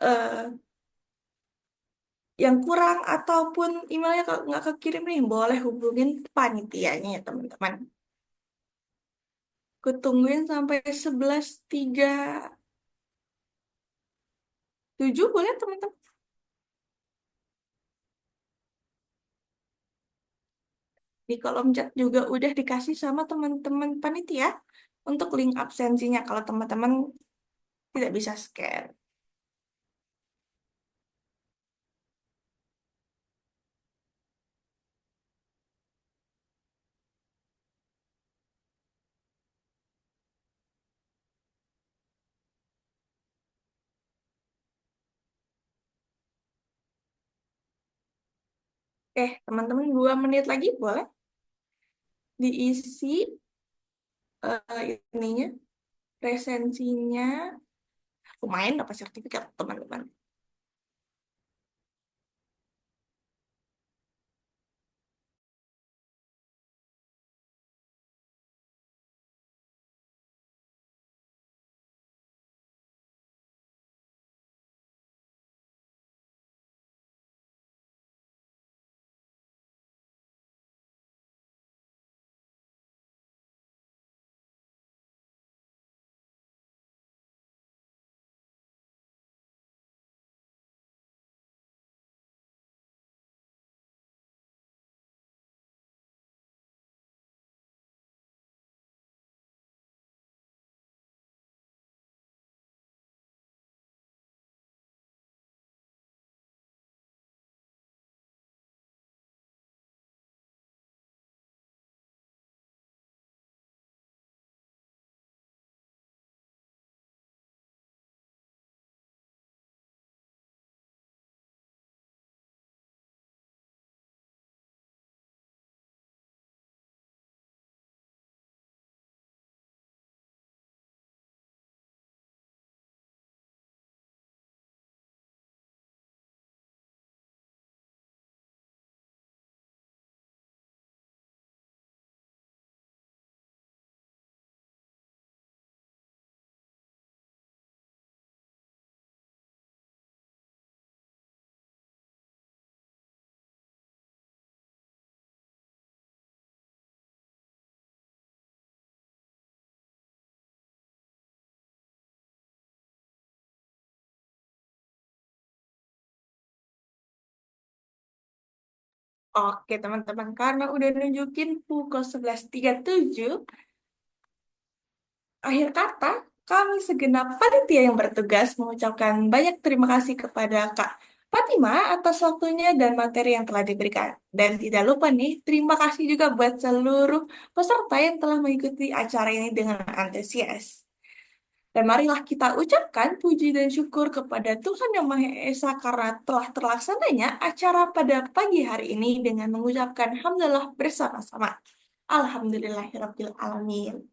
eh, yang kurang ataupun emailnya nggak kekirim nih, boleh hubungin panitianya ya teman-teman. Kutungguin sampai 11.37 boleh teman-teman. Di kolom chat juga udah dikasih sama teman-teman panitia untuk link absensinya kalau teman-teman tidak bisa scan. Teman-teman 2 menit lagi boleh diisi ininya, resensinya. Lumayan dapat sertifikat teman-teman. Oke, teman-teman, karena udah nunjukin pukul 11.37, akhir kata, kami segenap panitia yang bertugas mengucapkan banyak terima kasih kepada Kak Fatima atas waktunya dan materi yang telah diberikan. Dan tidak lupa nih, terima kasih juga buat seluruh peserta yang telah mengikuti acara ini dengan antusias. Dan marilah kita ucapkan puji dan syukur kepada Tuhan Yang Maha Esa karena telah terlaksananya acara pada pagi hari ini dengan mengucapkan hamdalah bersama-sama. Alhamdulillahirabbil alamin.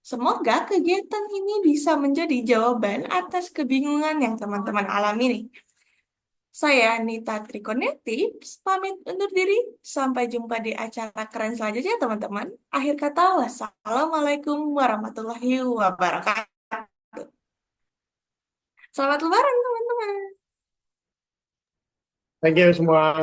Semoga kegiatan ini bisa menjadi jawaban atas kebingungan yang teman-teman alami nih. Saya Nita Trikoneti, pamit undur diri. Sampai jumpa di acara keren selanjutnya, teman-teman. Akhir kata, wassalamualaikum warahmatullahi wabarakatuh. Selamat Lebaran, teman-teman. Thank you semua.